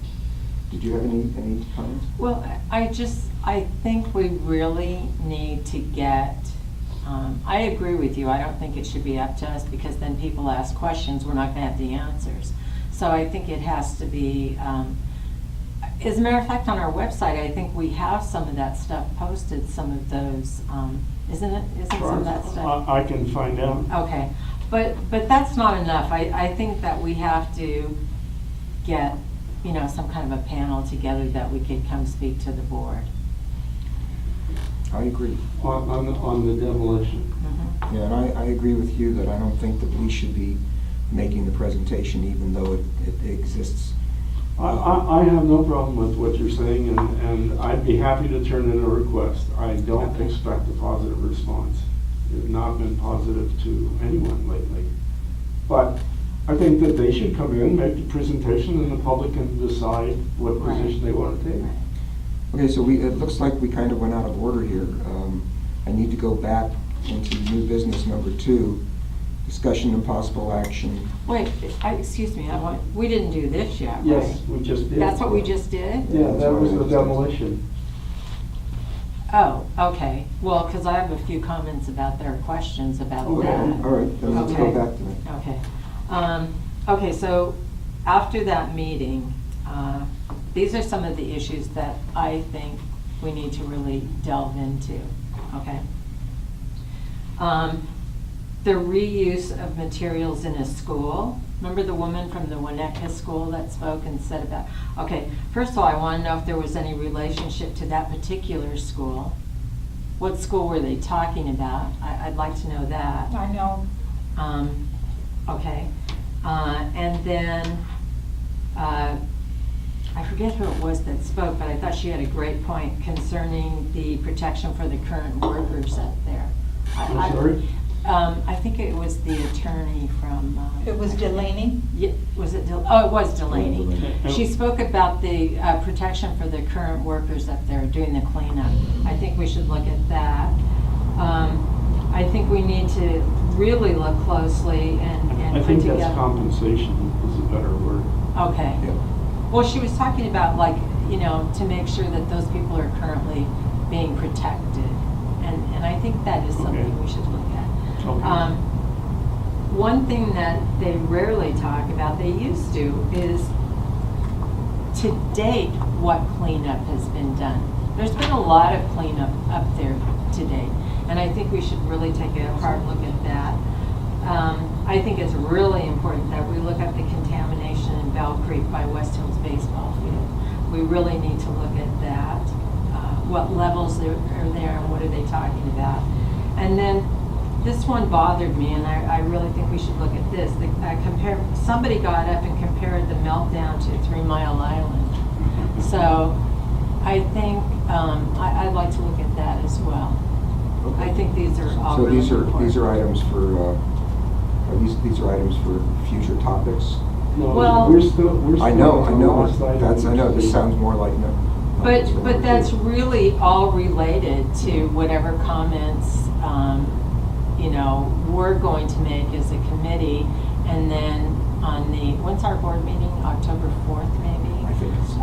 C: Did you have any comments?
I: Well, I think we really need to get, I agree with you. I don't think it should be up to us, because then people ask questions, we're not gonna have the answers. So I think it has to be, as a matter of fact, on our website, I think we have some of that stuff posted, some of those, isn't some of that stuff?
E: I can find out.
I: Okay, but that's not enough. I think that we have to get, some kind of a panel together that we could come speak to the board.
C: I agree.
E: On the demolition.
I: Mhm.
C: Yeah, and I agree with you that I don't think that we should be making the presentation, even though it exists.
E: I have no problem with what you're saying, and I'd be happy to turn in a request. I don't expect a positive response. It's not been positive to anyone lately. But I think that they should come in, make the presentation, and the public can decide what
I: Right.
E: position they want to take.
C: Okay, so it looks like we kind of went out of order here. I need to go back into new business number 2, discussion and possible action.
I: Wait, excuse me, we didn't do this yet, right?
E: Yes, we just did.
I: That's what we just did?
E: Yeah, that was the demolition.
I: Oh, okay. Well, because I have a few comments about their questions about
E: Okay.
I: that.
C: All right, then let's go
I: Okay.
C: back to it.
I: Okay. Okay, so after that meeting, these are some of the issues that I think we need to really delve into, okay? The reuse of materials in a school. Remember the woman from the Winnetka school that spoke and said about, okay, first of all, I want to know if there was any relationship to that particular school. What school were they talking about? I'd like to know that.
F: I know.
I: Okay. And then, I forget who it was that spoke, but I thought she had a great point concerning the protection for the current workers out there.
E: I'm sorry?
I: I think it was the attorney from.
F: It was Delaney?
I: Yeah, was it, oh, it was Delaney. She spoke about the protection for the current workers up there doing the cleanup. I think we should look at that. I think we need to really look closely and
E: I
I: put
E: think
I: together.
E: that's compensation is a better word.
I: Okay. Well, she was talking about like, you know, to make sure that those people are currently being protected. And I think that is something
E: Okay.
I: we should look at.
E: Okay.
I: One thing that they rarely talk about, they used to, is to date what cleanup has been done. There's been a lot of cleanup up there to date, and I think we should really take a hard look at that. I think it's really important that we look at the contamination in Bell Creek by West Hills baseball field. We really need to look at that. What levels are there and what are they talking about? And then this one bothered me, and I really think we should look at this. Somebody got up and compared the meltdown to 3 Mile Island. So I think I'd like to look at that as well.
C: Okay.
I: I think these are all
C: So
I: really
C: these are
I: important.
C: items for, these are items for future topics?
E: No,
I: Well-
E: we're still.
C: I know,
E: on the last item,
C: that's, I know,
E: which
C: this
E: is the-
C: sounds more like, no.
I: But that's really all related to whatever comments, you know, we're going to make as a committee. And then on the, when's our board meeting? October 4th, maybe?
C: I think it's,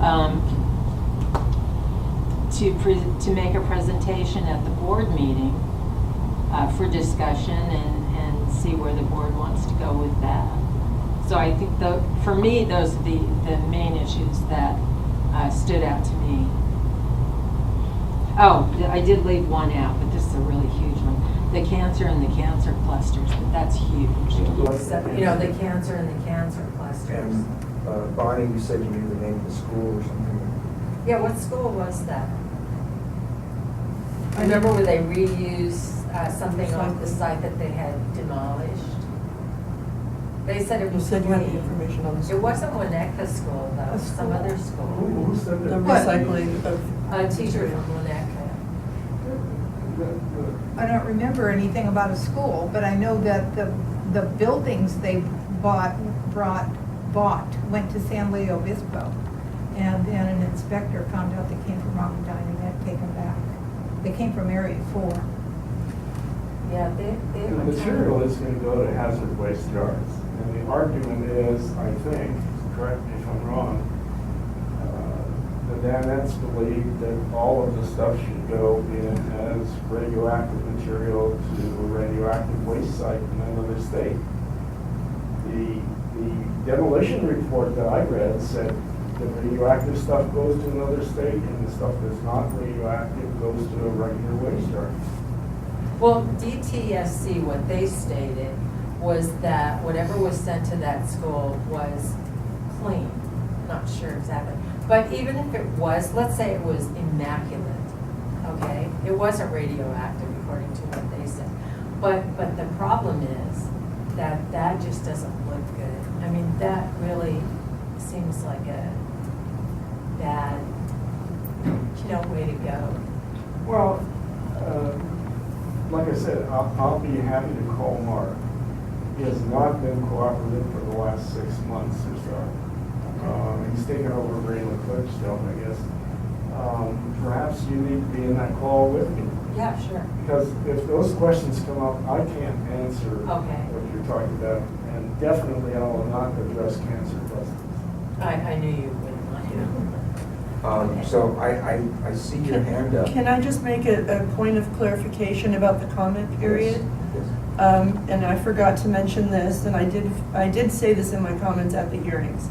I: To make a presentation at the board meeting for discussion and see where the board wants to go with that. So I think for me, those are the main issues that stood out to me. Oh, I did leave one out, but this is a really huge one. The cancer and the cancer clusters, but that's huge. You know, the cancer and the cancer clusters.
C: And Bonnie, you said you knew the name of the school or something?
I: Yeah, what school was that? Remember where they reused something off the site that they had demolished? They said it
G: You
I: was
G: said you had the
I: clean.
G: information on
I: It
G: this.
I: wasn't Winnetka School, though, some other school.
B: Who said
G: The
B: that?
G: recycling of.
I: A teacher from Winnetka.
F: I don't remember anything about a school, but I know that the buildings they bought went to San Luis Obispo. And then an inspector found out they came from Rocketdyne and had to take them back. They came from Area 4.
I: Yeah, they
B: The
I: were.
B: material is going to go to hazard waste yards. And the argument is, I think, correct me if I'm wrong, the Danettes believe that all of the stuff should go in as radioactive material to a radioactive waste site in another state. The demolition report that I read said the radioactive stuff goes to another state and the stuff that's not radioactive goes to a regular waste yard.
I: Well, DTSC, what they stated was that whatever was sent to that school was clean. Not sure exactly. But even if it was, let's say it was immaculate, okay? It wasn't radioactive according to what they said. But the problem is that just doesn't look good. I mean, that really seems like a bad, way to go.
B: Well, like I said, I'll be happy to call Mark. He has not been cooperative for the last 6 months or so. He's taken over Greenland Clipstone, I guess. Perhaps you need to be in that call with me.
I: Yeah, sure.
B: Because if those questions come up, I can't answer
I: Okay.
B: what you're talking about. And definitely I will not address cancer clusters.
I: I knew you wouldn't want to.
C: So I see your hand up.
G: Can I just make a point of clarification about the comment period?
C: Yes.
G: And I forgot to mention this, and I did say this in my comments at the hearings.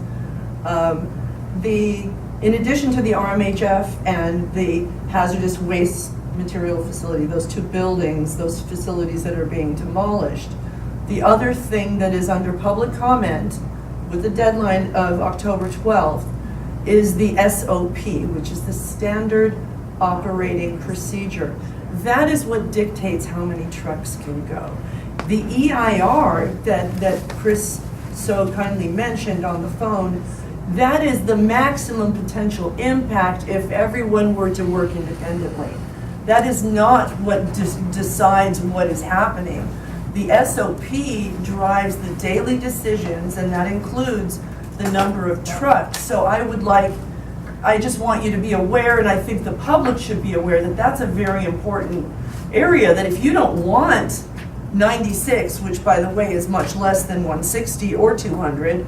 G: In addition to the RMHF and the hazardous waste material facility, those two buildings, those facilities that are being demolished, the other thing that is under public comment with the deadline of October 12th is the SOP, which is the Standard Operating Procedure. That is what dictates how many trucks can go. The EIR that Chris so kindly mentioned on the phone, that is the maximum potential impact if everyone were to work independently. That is not what decides what is happening. The SOP drives the daily decisions, and that includes the number of trucks. So I just want you to be aware, and I think the public should be aware, that that's a very important area, that if you don't want 96, which by the way is much less than 160 or 200,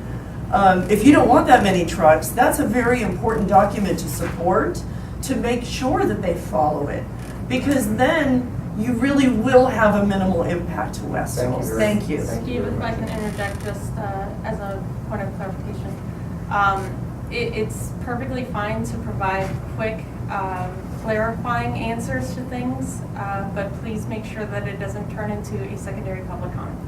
G: if you don't want that many trucks, that's a very important document to support, to make sure that they follow it. Because then you really will have a minimal impact to Westfield. Thank you.
D: Steve, if I can interject just as a point of clarification. It's perfectly fine to provide quick, clarifying answers to things, but please make sure that it doesn't turn into a secondary public comment.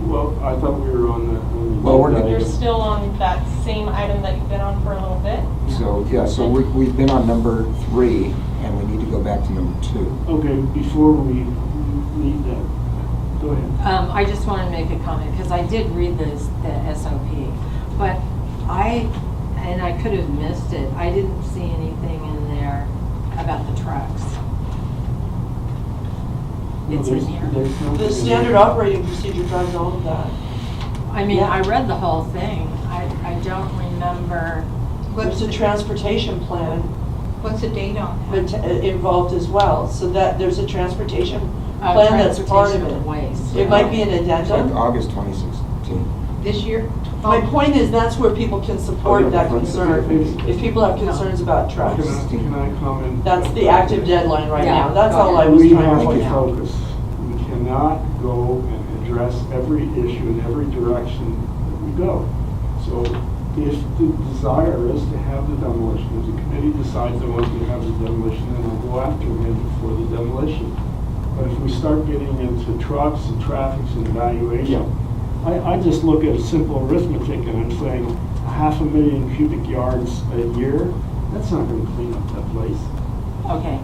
E: Well, I thought we were on the.
C: Well, we're not.
D: You're still on that same item that you've been on for a little bit.
C: So, yeah, so we've been on number 3, and we need to go back to number 2.
E: Okay, before we leave that, go ahead.
I: I just want to make a comment, because I did read the SOP, but I could have missed it, I didn't see anything in there about the trucks. It's in here.
H: The standard operating procedure drives all of that.
I: I mean,
H: Yeah.
I: I read the whole thing, I don't remember.
H: There's a transportation plan
F: What's the date on that?
H: involved as well, so that there's a transportation plan that's part of
I: transportation
H: it.
I: waste.
H: It might be an
C: It's like
H: addendum.
C: August 2016.
F: This year?
H: My point is, that's where people can
C: Oh,
H: support
C: yeah,
H: that
C: right.
H: concern. If people have concerns about trucks,
E: Can I comment?
H: that's the active deadline right
I: Yeah.
H: now. That's all I was
E: We
H: trying
E: have
H: to point
E: to
H: out.
E: focus. We cannot go and address every issue in every direction that we go. So if the desire is to have the demolition, if the committee decides they want to have the demolition, then we'll go after them for the demolition. But if we start getting into trucks and traffic and evaluation, I just look at a simple arithmetic and I'm saying 500,000 cubic yards a year, that's not going to clean up that place.
I: Okay,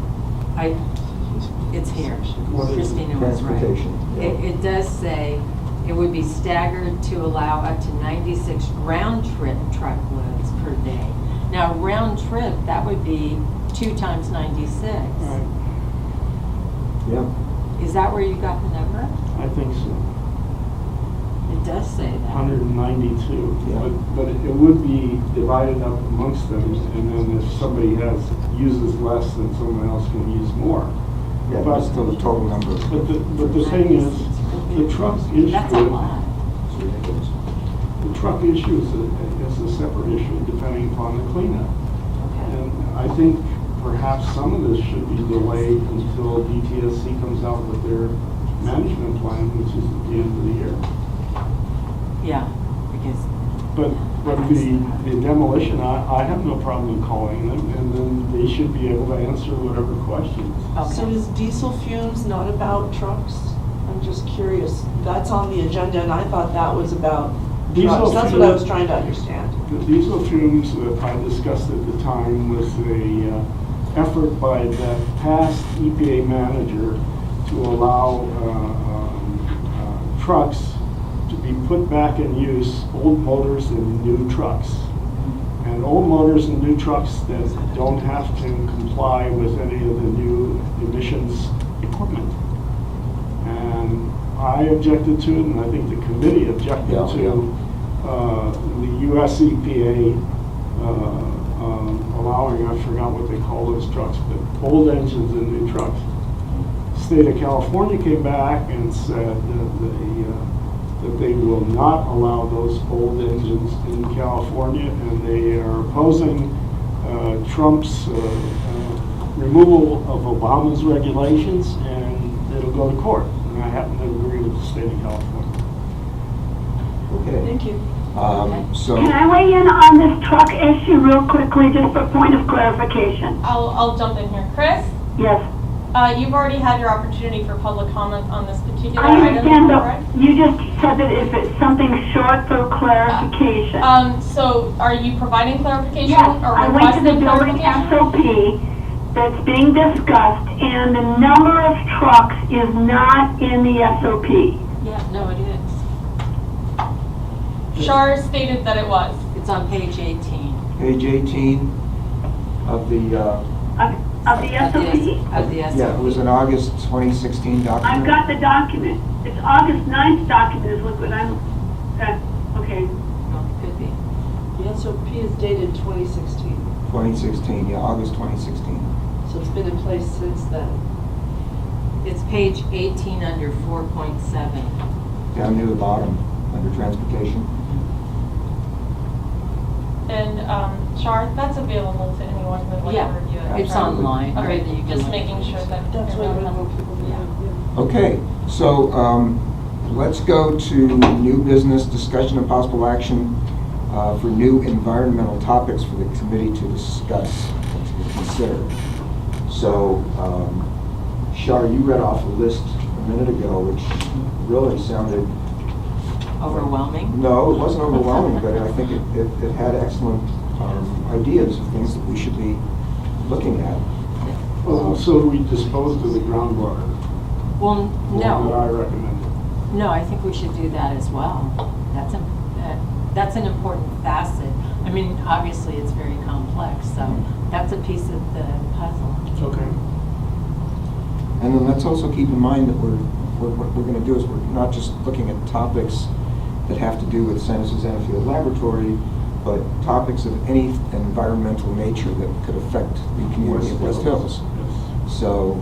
I: it's here.
E: What is it?
I: Christina was right.
C: Transportation.
I: It does say it would be staggered to allow up to 96 round trip truckloads per day. Now, round trip, that would be 2 times 96.
E: Right.
C: Yeah.
I: Is that where you got the number?
E: I think so.
I: It does say that.
E: 192,
C: Yeah.
E: but it would be divided up amongst them, and then if somebody uses less, then someone else can use more.
C: Yeah, but still the total number.
E: But the thing is, the truck issue.
I: That's a lot.
C: It's ridiculous.
E: The truck issue is a separate issue depending upon the cleanup.
I: Okay.
E: And I think perhaps some of this should be delayed until DTSC comes out with their management plan, which is at the end of the year.
I: Yeah, because.
E: But the demolition, I have no problem in calling them, and then they should be able to answer whatever questions.
H: So is diesel fumes not about trucks? I'm just curious. That's on the agenda, and I thought that was about
E: Diesel
H: trucks. That's what I
E: fumes-
H: was trying to understand.
E: The diesel fumes that I discussed at the time was a effort by the past EPA manager to allow trucks to be put back in use, old motors in new trucks. And old motors in new trucks that don't have to comply with any of the new emissions equipment. And I objected to it, and I think the committee objected
C: Yeah,
E: to the US EPA allowing, I forgot what they call those trucks, but old engines in new trucks. State of California came back and said that they will not allow those old engines in California, and they are opposing Trump's removal of Obama's regulations, and it'll go to court. And I happen to agree with the state of California.
C: Okay.
H: Thank you.
C: So,
A: Can I weigh in on this truck issue real quickly, just for point of clarification?
D: I'll jump in here. Chris,
A: Yes.
D: you've already had your opportunity for public comment on this particular
A: I
D: item,
A: understand, but
D: correct?
A: you just said that if it's something short for clarification.
D: So are you providing clarification
A: Yes,
D: or
A: I went to the
D: requesting
A: building
D: clarification?
A: SOP that's being discussed, and the number of trucks is not in the SOP.
I: Yeah, no, it is.
D: Shar stated that it was.
I: It's on page 18.
C: page 18 of the
A: Of the SOP?
I: Of the SOP.
C: Yeah, it was an August 2016 document.
A: I've got the document. It's August 9th document is what I'm, okay.
I: Well, could be.
H: The SOP is dated 2016,
C: 2016, yeah, August 2016.
H: so it's been in place since then.
I: It's page 18 under 4.7.
C: Down near the bottom, under transportation.
D: And, Char, that's available to anyone who would like
I: Yeah,
D: to review it.
I: it's
C: Absolutely.
I: online. or
D: Okay,
I: you can
D: just
I: look
D: making
I: at it.
D: sure that.
H: That's what I
D: everyone
H: want
D: has-
H: people to
I: Yeah.
H: know.
C: Okay, so let's go to new business, discussion and possible action for new environmental topics for the committee to discuss and to consider. So, Shar, you read off a list a minute ago, which really sounded...
I: Overwhelming?
C: No, it wasn't overwhelming, but I think it had excellent ideas of things that we should be looking at.
E: So we disposed of the groundwater.
I: Well,
E: That I
I: no,
E: recommended.
I: no, I think we should do that as well. That's an important facet. I mean, obviously, it's very complex, so that's a piece of the puzzle.
E: Okay.
C: And then let's also keep in mind that what we're going to do is we're not just looking at topics that have to do with Santa Susana Field Laboratory, but topics of any environmental nature that could affect the community of West Hills.
E: Yes.
C: So,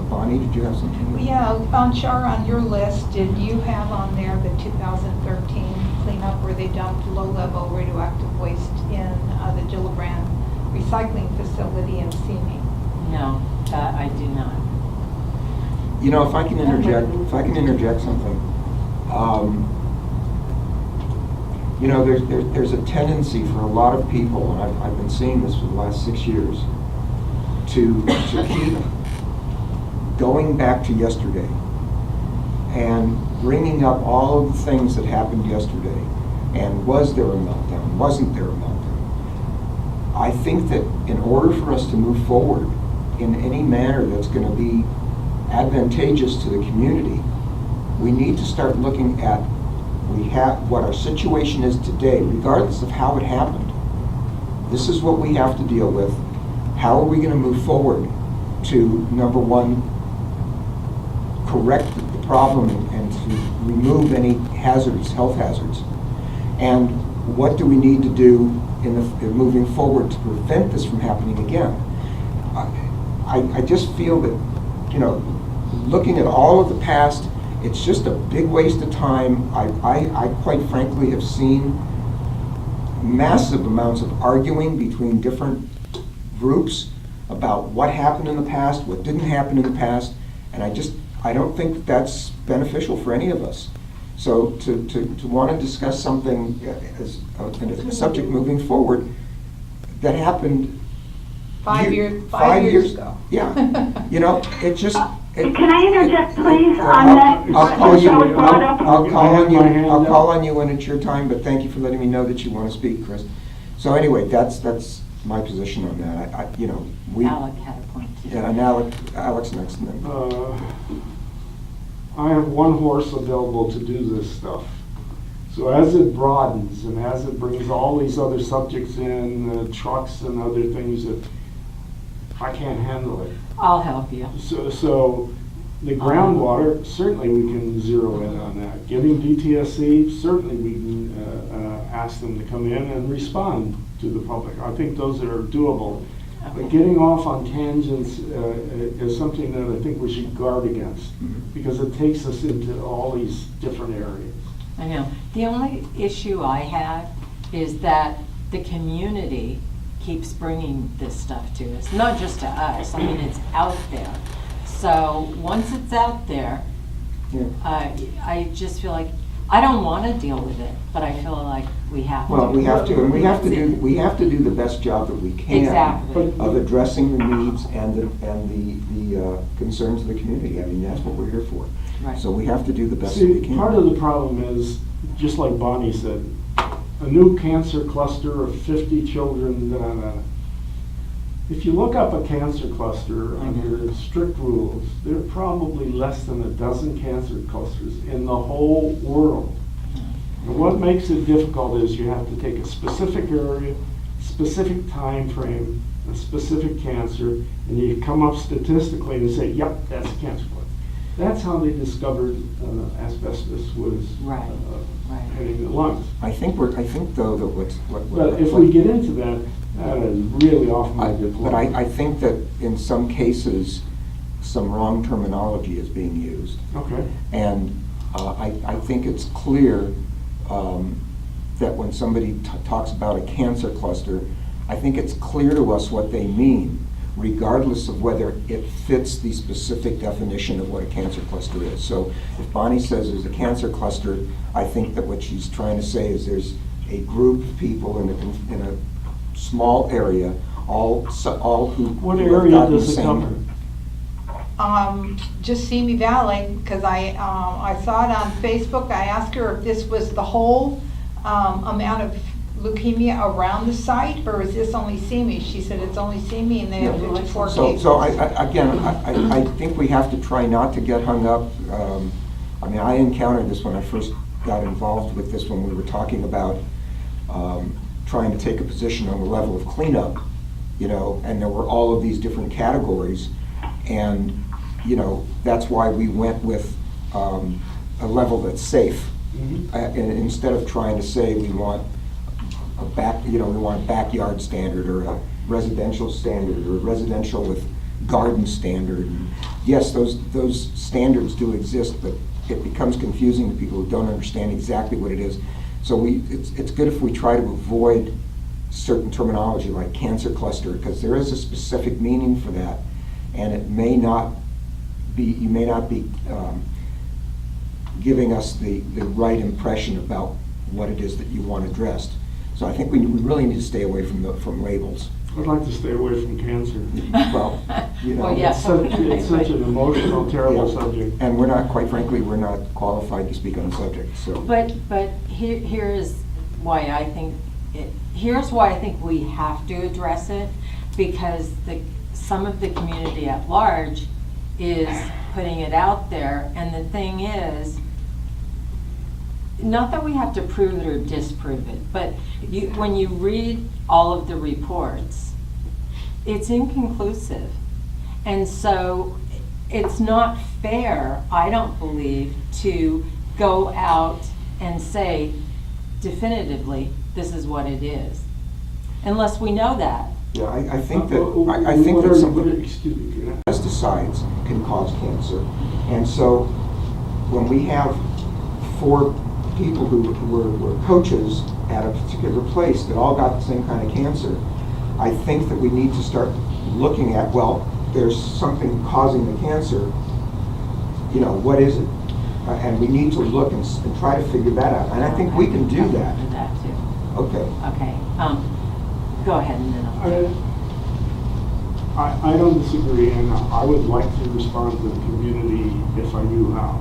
C: Bonnie, did you have something?
F: Yeah, on Char, on your list, did you have on there the 2013 cleanup where they dumped low-level radioactive waste in the Gillibrand recycling facility in Simi?
I: No, I do not.
C: You know, if I can interject something. You know, there's a tendency for a lot of people, and I've been seeing this for the last 6 years, to keep going back to yesterday and bringing up all of the things that happened yesterday. And was there a meltdown? Wasn't there a meltdown? I think that in order for us to move forward in any manner that's going to be advantageous to the community, we need to start looking at what our situation is today, regardless of how it happened. This is what we have to deal with. How are we going to move forward to, number one, correct the problem and to remove any hazards, health hazards? And what do we need to do in moving forward to prevent this from happening again? I just feel that, you know, looking at all of the past, it's just a big waste of time. I quite frankly have seen massive amounts of arguing between different groups about what happened in the past, what didn't happen in the past, and I don't think that that's beneficial for any of us. So to want to discuss something as a subject moving forward that happened
F: 5 years ago.
C: Yeah, you know, it just.
A: Can I interject, please, on that?
C: I'll call you.
A: That was brought up?
C: I'll call on you.
E: I have my hand
C: I'll
E: up.
C: call on you when it's your time. But thank you for letting me know that you want to speak, Chris. So anyway, that's my position on that. You know,
I: Alec had a point too.
C: Yeah, and Alex next, and then.
E: I have one horse available to do this stuff. So as it broadens and as it brings all these other subjects in, trucks and other things that I can't handle it.
I: I'll help you.
E: So the groundwater, certainly we can zero in on that. Getting DTSC, certainly we can ask them to come in and respond to the public. I think those are doable. But getting off on tangents is something that I think we should guard against, because it takes us into all these different areas.
I: I know. The only issue I have is that the community keeps bringing this stuff to us, not just to us. I mean, it's out there. So once it's out there,
C: Yeah.
I: I just feel like I don't want to deal with it, but I feel like we have to.
C: Well, we have to, and we have to do the best job that we can
I: Exactly.
C: of addressing the needs and the concerns of the community. I mean, that's what we're here for.
I: Right.
C: So we have to do the best that we
E: See,
C: can.
E: part of the problem is, just like Bonnie said, a new cancer cluster of 50 children, If you look up a cancer cluster under strict rules, there are probably less than a dozen cancer clusters in the whole world. And what makes it difficult is you have to take a specific area, specific time frame, a specific cancer, and you come up statistically and say, yep, that's a cancer cluster. That's how they discovered asbestos was
I: Right.
E: hitting the lungs.
C: I think though that what.
E: But if we get into that, that is really off my diplomat.
C: But I think that in some cases, some wrong terminology is being used.
E: Okay.
C: And I think it's clear that when somebody talks about a cancer cluster, I think it's clear to us what they mean, regardless of whether it fits the specific definition of what a cancer cluster is. So if Bonnie says there's a cancer cluster, I think that what she's trying to say is there's a group of people in a small area, all who
E: What
C: who have
E: area
C: gotten the
E: does it
C: same-
E: cover?
F: Just Simi Valley, because I saw it on Facebook. I asked her if this was the whole amount of leukemia around the site, or is this only Simi? She said it's only Simi, and they have 54 cases.
C: So I think we have to try not to get hung up. I mean, I encountered this when I first got involved with this, when we were talking about trying to take a position on the level of cleanup, and there were all of these different categories. And, that's why we went with a level that's safe.
E: Mhm.
C: And instead of trying to say we want we want a backyard standard or a residential standard or a residential with garden standard. And yes, those standards do exist, but it becomes confusing to people who don't understand exactly what it is. So it's good if we try to avoid certain terminology like cancer cluster, because there is a specific meaning for that, and it may not be, you may not be giving us the right impression about what it is that you want addressed. So I think we really need to stay away from labels.
E: I'd like to stay away from cancer.
C: Well,
I: Well, yeah.
E: It's such an emotional, terrible
C: Yeah.
E: subject.
C: And we're not, quite frankly, we're not qualified to speak on the subject, so.
I: But here is why I think here's why I think we have to address it, because some of the community at large is putting it out there, and the thing is, not that we have to prove it or disprove it, but when you read all of the reports, it's inconclusive. And so it's not fair, I don't believe, to go out and say definitively, this is what it is, unless we know that.
C: Yeah, I think that, I think that some
E: Excuse me.
C: pesticides can cause cancer. And so when we have 4 people who were coaches at a particular place that all got the same kind of cancer, I think that we need to start looking at, well, there's something causing the cancer, what is it? And we need to look and try to figure that out. And I think we can do that.
I: That too.
C: Okay.
I: Okay, go ahead and then I'll.
E: I don't disagree, and I would like to respond to the community if I knew how.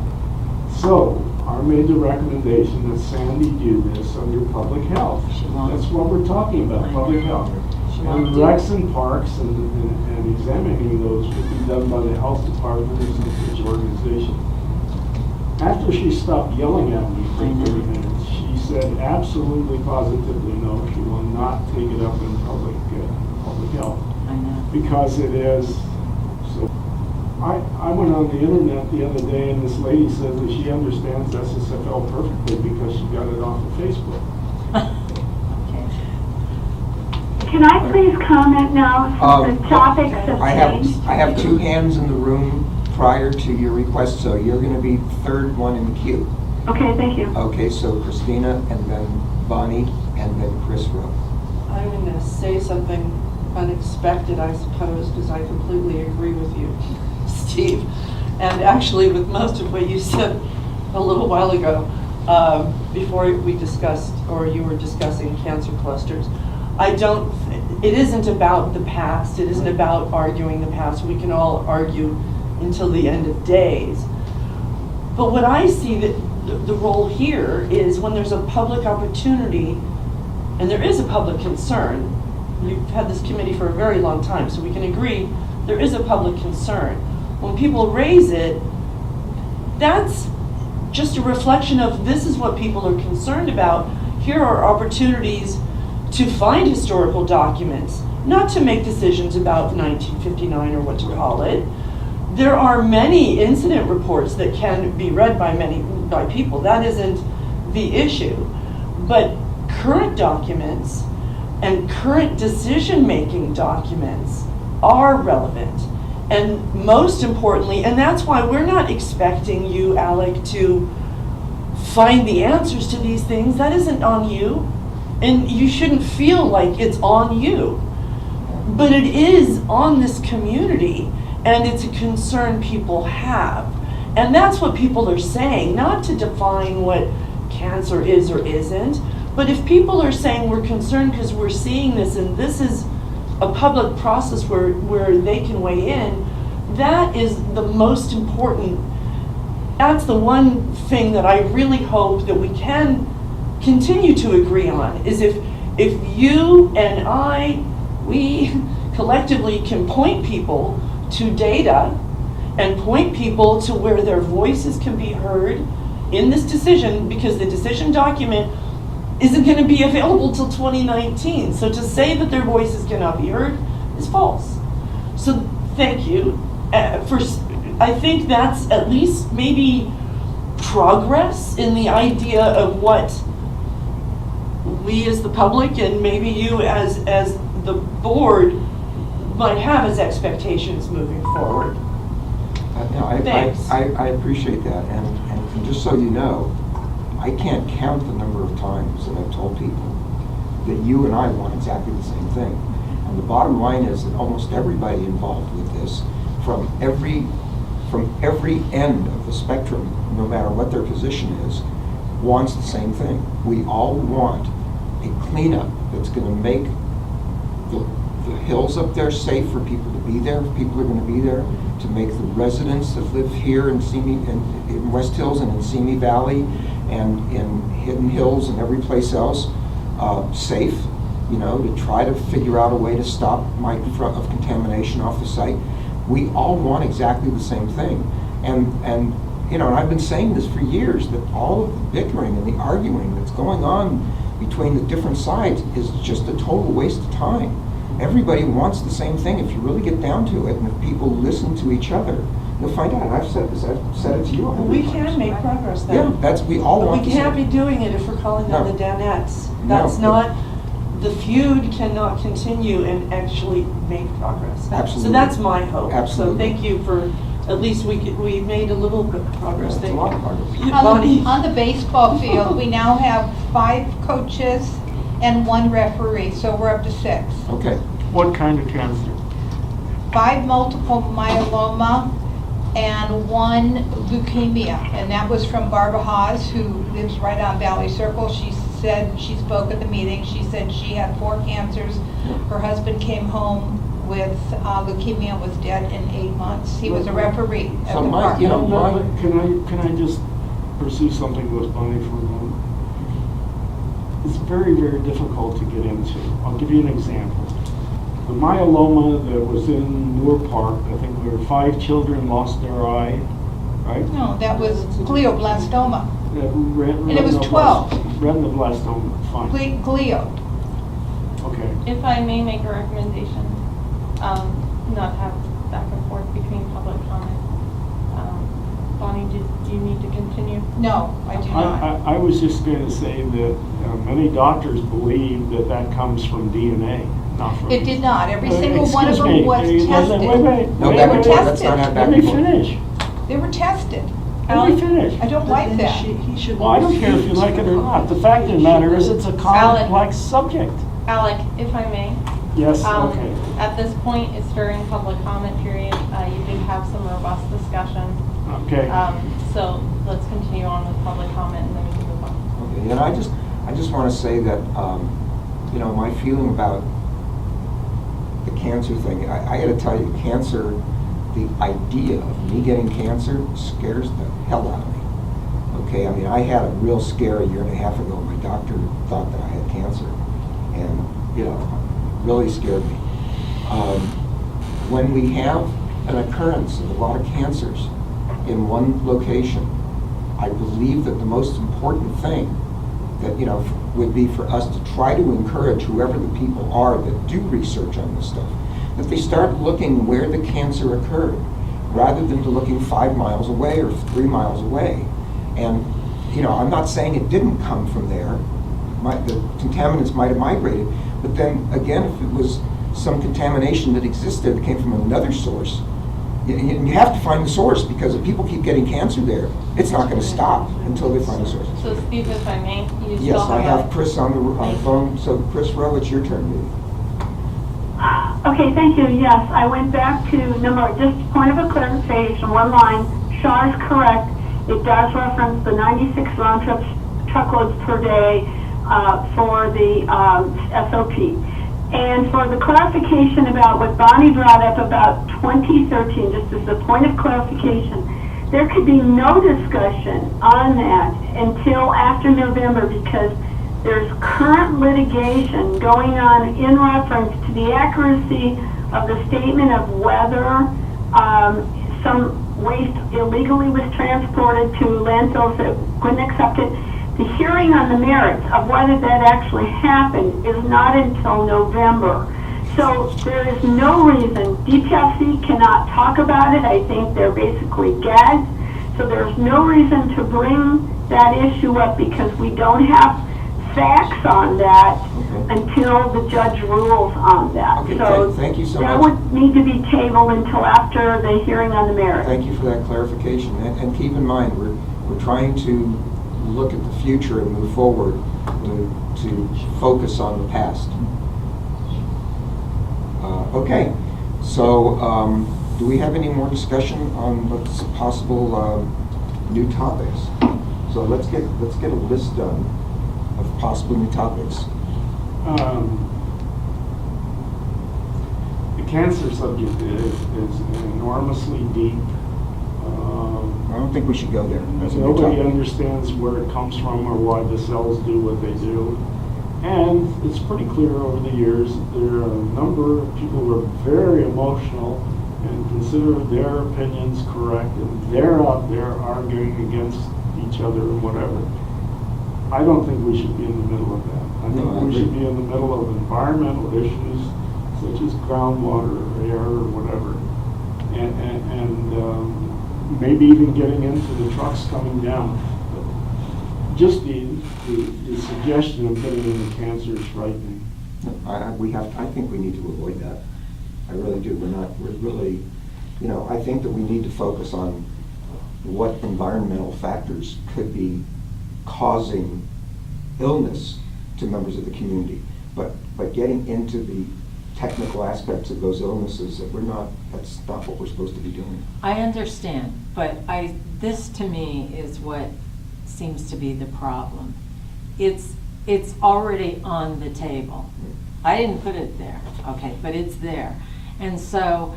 E: So, I made the recommendation that Sandy do this under public health.
I: She won't.
E: That's what we're talking about, public health.
I: She won't
E: And
I: do
E: recs and parks and examining those would be done by the health department or its organization. After she stopped yelling at me for 30 minutes, she said absolutely positively no, she will not take it up in public health.
I: I know.
E: Because it is, so, I went on the internet the other day and this lady says that she understands SSFL perfectly because she got it off of Facebook.
I: Okay.
A: Can I please comment now, since the topics have
C: I
A: changed?
C: have 2 hands in the room prior to your request, so you're going to be third one in the queue.
A: Okay, thank you.
C: Okay, so Christina, and then Bonnie, and then Chris Rowe.
G: I'm going to say something unexpected, I suppose, because I completely agree with you, Steve. And actually with most of what you said a little while ago, before we discussed, or you were discussing cancer clusters. It isn't about the past, it isn't about arguing the past. We can all argue until the end of days. But what I see that the role here is when there's a public opportunity, and there is a public concern. You've had this committee for a very long time, so we can agree there is a public concern. When people raise it, that's just a reflection of this is what people are concerned about. Here are opportunities to find historical documents,
H: not to make decisions about 1959 or what to call it. There are many incident reports that can be read by people. That isn't the issue. But current documents and current decision-making documents are relevant. And most importantly, and that's why we're not expecting you, Alec, to find the answers to these things. That isn't on you. And you shouldn't feel like it's on you. But it is on this community, and it's a concern people have. And that's what people are saying, not to define what cancer is or isn't, but if people are saying we're concerned because we're seeing this and this is a public process where they can weigh in, that is the most important. That's the one thing that I really hope that we can continue to agree on, is if you and we collectively can point people to data and point people to where their voices can be heard in this decision, because the decision document isn't going to be available till 2019. So to say that their voices cannot be heard is false. So thank you. I think that's at least maybe progress in the idea of what we as the public and maybe you as the board might have as expectations moving forward.
C: Thanks. I appreciate that, and just so you know, I can't count the number of times that I've told people that you and I want exactly the same thing. And the bottom line is that almost everybody involved with this, from every end of the spectrum, no matter what their position is, wants the same thing. We all want a cleanup that's going to make the hills up there safe for people to be there, if people are going to be there, to make the residents that live here in in West Hills and in Simi Valley and in Hidden Hills and every place else safe, to try to figure out a way to stop of contamination off the site. We all want exactly the same thing. And I've been saying this for years, that all of the bickering and the arguing that's going on between the different sides is just a total waste of time. Everybody wants the same thing if you really get down to it, and if people listen to each other. You'll find out. I've said this. I've said it to you.
H: We can make progress then.
C: Yeah, we all want.
H: But we can't be doing it if we're calling them the Danettes. That's not. The feud cannot continue and actually make progress.
C: Absolutely.
H: So that's my hope.
C: Absolutely.
H: So thank you for, at least we made a little bit of progress.
C: That's a lot of progress.
H: Bonnie.
F: On the baseball field, we now have 5 coaches and 1 referee, so we're up to 6.
C: Okay.
E: What kind of cancer?
F: 5 multiple myeloma and 1 leukemia. And that was from Barbara Haas, who lives right on Valley Circle. She said, she spoke at the meeting, she said she had 4 cancers. Her husband came home with leukemia and was dead in 8 months. He was a referee at
C: So
F: the park.
E: Can I just pursue something with Bonnie for a moment? It's very, very difficult to get into. I'll give you an example. The myeloma that was in Moore Park, I think there were 5 children lost their eye, right?
F: No, that was glioblastoma.
E: And
F: it was 12.
E: Retinoblastoma, fine.
F: Glio.
E: Okay.
D: If I may make a recommendation, not have back and forth between public comment. Bonnie, do you need to continue?
F: No, I do not.
E: I was just going to say that many doctors believe that comes from DNA, not from...
F: It did not. Every single one of them was tested.
E: Wait.
C: No,
F: They were
C: let's not have back
E: Let
C: and
E: me
C: forth.
E: finish.
F: They were tested.
E: Let me finish.
F: I don't like that.
H: He should.
E: Well, I don't care if you like it or not. The fact of the matter is it's a complex subject.
D: Alec, if I may.
E: Yes,
D: Um,
E: okay.
D: At this point, it's during public comment period. You did have some robust discussion.
E: Okay.
D: So let's continue on with public comment and then we can move on.
C: Okay, and I just want to say that, my feeling about the cancer thing, I got to tell you, cancer, the idea of me getting cancer scares the hell out of me. Okay, I mean, I had a real scare 1.5 years ago. My doctor thought that I had cancer, and, really scared me. When we have an occurrence of a lot of cancers in one location, I believe that the most important thing that, would be for us to try to encourage whoever the people are that do research on this stuff, that they start looking where the cancer occurred, rather than to looking 5 miles away or 3 miles away. And, I'm not saying it didn't come from there. The contaminants might have migrated, but then again, if it was some contamination that existed that came from another source, you have to find the source, because if people keep getting cancer there, it's not going to stop until they find the source.
D: So Steve, if I may, you
C: Yes,
D: still
C: I
D: have
C: have Chris on the phone. So Chris Rowe, it's your turn, baby.
A: Okay, thank you. Yes, I went back to just point of a clarification, one line. Shaw is correct. It does reference the 96 round truckloads per day for the SOP. And for the clarification about what Bonnie brought up about 2013, just as a point of clarification, there could be no discussion on that until after November, because there's current litigation going on in reference to the accuracy of the statement of whether some waste illegally was transported to landfills that couldn't accept it. The hearing on the merits of whether that actually happened is not until November. So there is no reason. DPLC cannot talk about it. I think they're basically gagged. So there's no reason to bring that issue up, because we don't have facts on that until the judge rules on that.
C: Okay,
A: so
C: thank you so
A: that
C: much.
A: would need to be tabled until after the hearing on the merits.
C: Thank you for that clarification. And keep in mind, we're trying to look at the future and move forward to focus on the past. Okay, so do we have any more discussion on what's possible new topics? So let's get a list done of possible new topics.
E: The cancer subject is enormously deep.
C: I don't think we should go there. That's a new
E: Nobody
C: topic.
E: understands where it comes from or why the cells do what they do. And it's pretty clear over the years that there are a number of people who are very emotional and consider their opinions correct, and they're out there arguing against each other and whatever. I don't think we should be in the middle of that. I think we should be in the middle of environmental issues such as groundwater or air or whatever. And maybe even getting into the trucks coming down. But just the suggestion of getting into cancer is frightening.
C: I think we need to avoid that. I really do. We're really, I think that we need to focus on what environmental factors could be causing illness to members of the community. But getting into the technical aspects of those illnesses, that's not what we're supposed to be doing.
I: I understand, but this to me is what seems to be the problem. It's already on the table. I didn't put it there, okay, but it's there. And so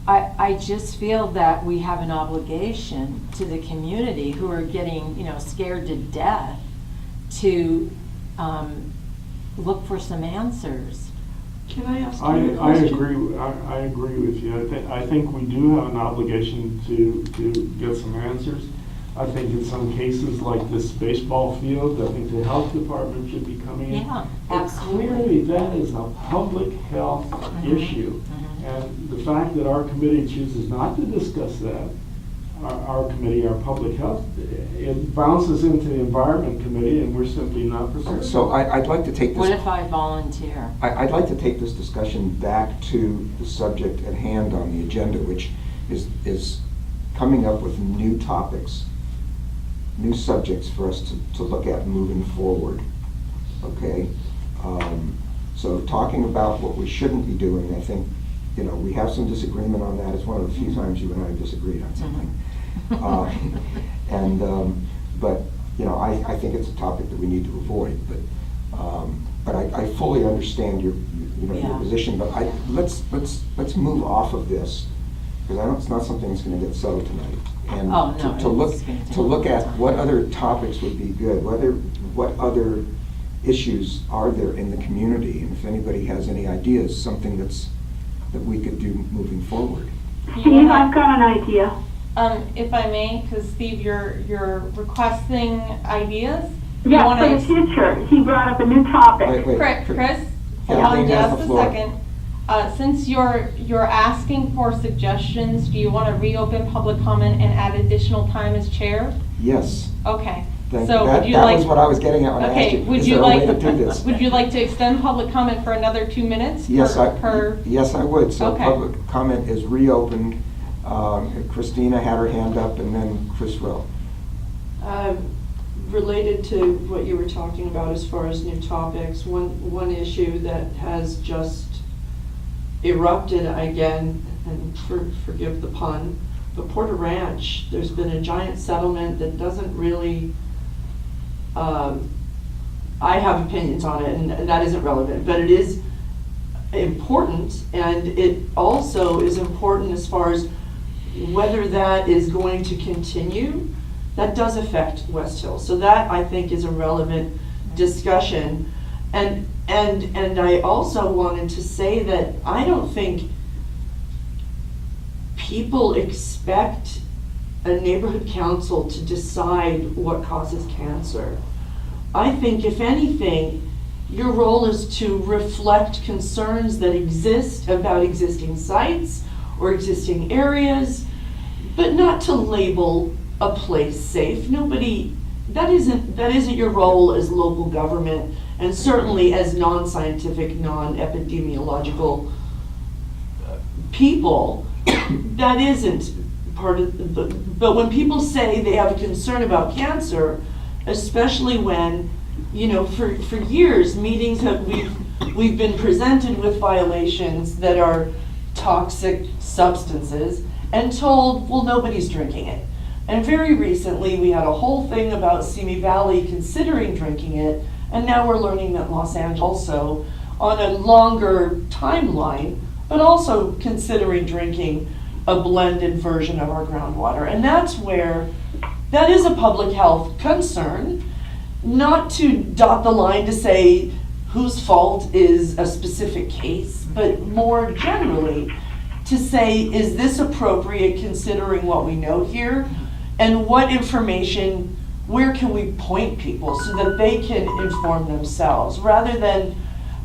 I: I just feel that we have an obligation to the community who are getting, scared to death to look for some answers.
H: Can I ask you
E: I
H: a question?
E: agree with you. I think we do have an obligation to get some answers. I think in some cases, like this baseball field, I think the health department should be coming in.
I: Yeah,
E: But
I: absolutely.
E: clearly, that is a public health issue. And the fact that our committee chooses not to discuss that, our committee, our public health, it bounces into the environment committee, and we're simply not pursuing.
C: So I'd like to take
I: What
C: this.
I: if I volunteer?
C: I'd like to take this discussion back to the subject at hand on the agenda, which is coming up with new topics, new subjects for us to look at moving forward. Okay? So talking about what we shouldn't be doing, I think, we have some disagreement on that. It's one of the few times you and I have disagreed on something. But I think it's a topic that we need to avoid. But I fully understand your
I: Yeah.
C: position. But let's move off of this, because it's not something that's going to get settled tonight. And
I: Oh, no,
C: to look
I: it's gonna take
C: to look at
I: time.
C: what other topics would be good, what other issues are there in the community, and if anybody has any ideas, something that we could do moving forward.
A: Steve, I've got an idea.
D: If I may, because Steve, you're requesting ideas.
A: Yes,
J: wanna
A: for the
J: ex-
A: future, he brought up a new topic.
C: Wait.
J: Chris, hold
C: Kathleen
J: on
C: has
J: just
C: the
J: a
C: floor.
J: second. Since you're asking for suggestions, do you want to reopen public comment and add additional time as chair?
C: Yes.
J: Okay.
C: Thank
J: So
C: you.
J: would you
C: That
J: like?
C: was what I was getting at when I asked
J: Okay,
C: you.
J: would
C: Is
J: you
C: there a way
J: like,
C: to do this?
J: would you like to extend public comment for another 2 minutes?
C: Yes,
J: per-
C: yes, I would. So
J: Okay.
C: public comment is reopened. Christina had her hand up, and then Chris Rowe.
H: Related to what you were talking about as far as new topics, one issue that has just erupted again, and forgive the pun, but Porter Ranch, there's been a giant settlement that doesn't really, I have opinions on it, and that isn't relevant, but it is important, and it also is important as far as whether that is going to continue. That does affect West Hill, so that I think is a relevant discussion. And I also wanted to say that I don't think people expect a neighborhood council to decide what causes cancer. I think if anything, your role is to reflect concerns that exist about existing sites or existing areas, but not to label a place safe. That isn't your role as local government, and certainly as non-scientific, non-epidemiological people. That isn't part of but when people say they have a concern about cancer, especially when, for years, meetings we've been presented with violations that are toxic substances and told, well, nobody's drinking it. And very recently, we had a whole thing about Simi Valley considering drinking it, and now we're learning that Los Angeles also, on a longer timeline, but also considering drinking a blended version of our groundwater. And that's where, that is a public health concern, not to dot the line to say whose fault is a specific case, but more generally to say, is this appropriate considering what we know here? And what information, where can we point people so that they can inform themselves rather than,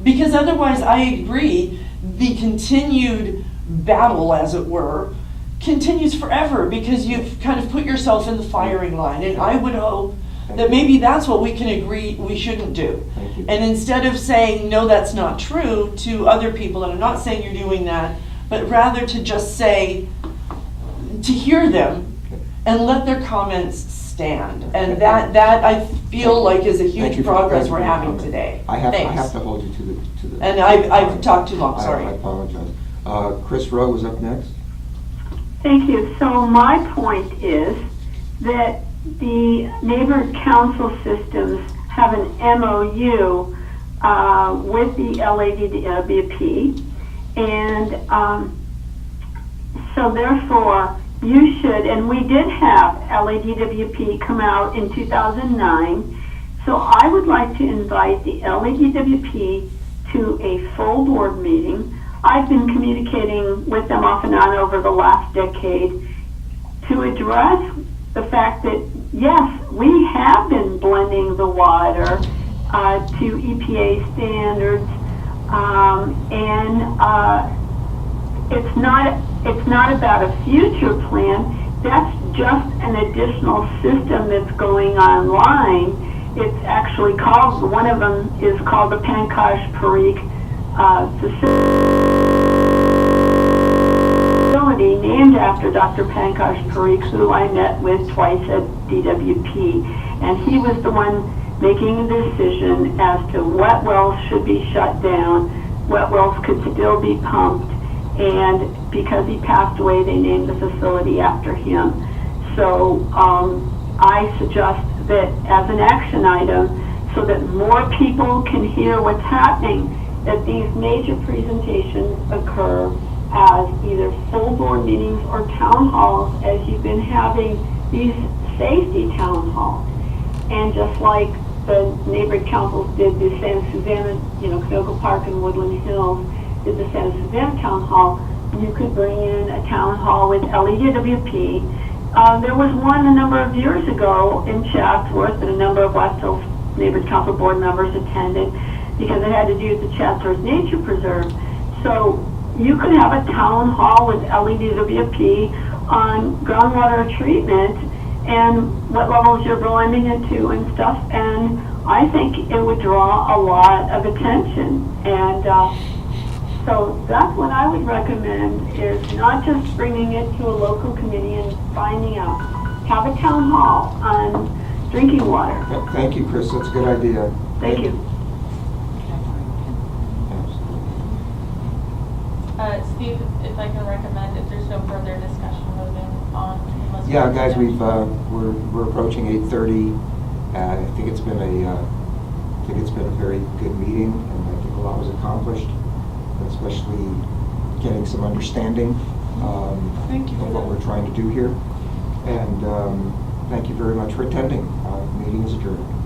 H: because otherwise I agree, the continued battle, as it were, continues forever because you've kind of put yourself in the firing line. And I would hope that maybe that's what we can agree we shouldn't do.
C: Thank you.
H: And instead of saying, no, that's not true to other people, and I'm not saying you're doing that, but rather to just say, to hear them, and let their comments stand. And that I feel like is a
C: Thank
H: huge
C: you for-
H: progress
C: thank you
H: we're
C: for your
H: having
C: comment.
H: today.
C: I have
H: Thanks.
C: to hold you to the.
H: And I've talked too long, sorry.
C: I apologize. Chris Rowe was up next.
A: Thank you. So my point is that the neighborhood council systems have an MOU with the LADWP, and so therefore you should, and we did have LADWP come out in 2009, so I would like to invite the LADWP to a full board meeting. I've been communicating with them off and on over the last decade to address the fact that, yes, we have been blending the water to EPA standards, and it's not about a future plan. That's just an additional system that's going online. It's actually called, one of them is called the Pankaj Parikh facility, named after Dr. Pankaj Parikh, who I met with twice at DWP. And he was the one making a decision as to what wells should be shut down, what wells could still be pumped, and because he passed away, they named the facility after him. So I suggest that as an action item, so that more people can hear what's happening, that these major presentations occur as either full board meetings or town halls, as you've been having these safety town halls. And just like the neighborhood councils did the Santa Susana, Canoga Park and Woodland Hills, did the Santa Susana Town Hall, you could bring in a town hall with LADWP. There was one a number of years ago in Chatsworth and a number of West Hills neighbors, council board members attended, because it had to do with the Chancellor's Nature Preserve. So you could have a town hall with LED WP on groundwater treatment and what levels you're blending it to and stuff, and I think it would draw a lot of attention. And so that's what I would recommend, is not just bringing it to a local committee and finding out. Have a town hall on drinking water.
C: Yep, thank you, Chris, that's a good idea.
A: Thank you.
D: Steve, if I can recommend, if there's no further discussion moving on. unless
C: Yeah,
D: we-
C: guys, we're approaching 8:30. I think it's been a very good meeting, and I think a lot was accomplished, especially getting some understanding
D: Thank you for
C: of what
D: that.
C: we're trying to do here. And thank you very much for attending. Meeting is adjourned.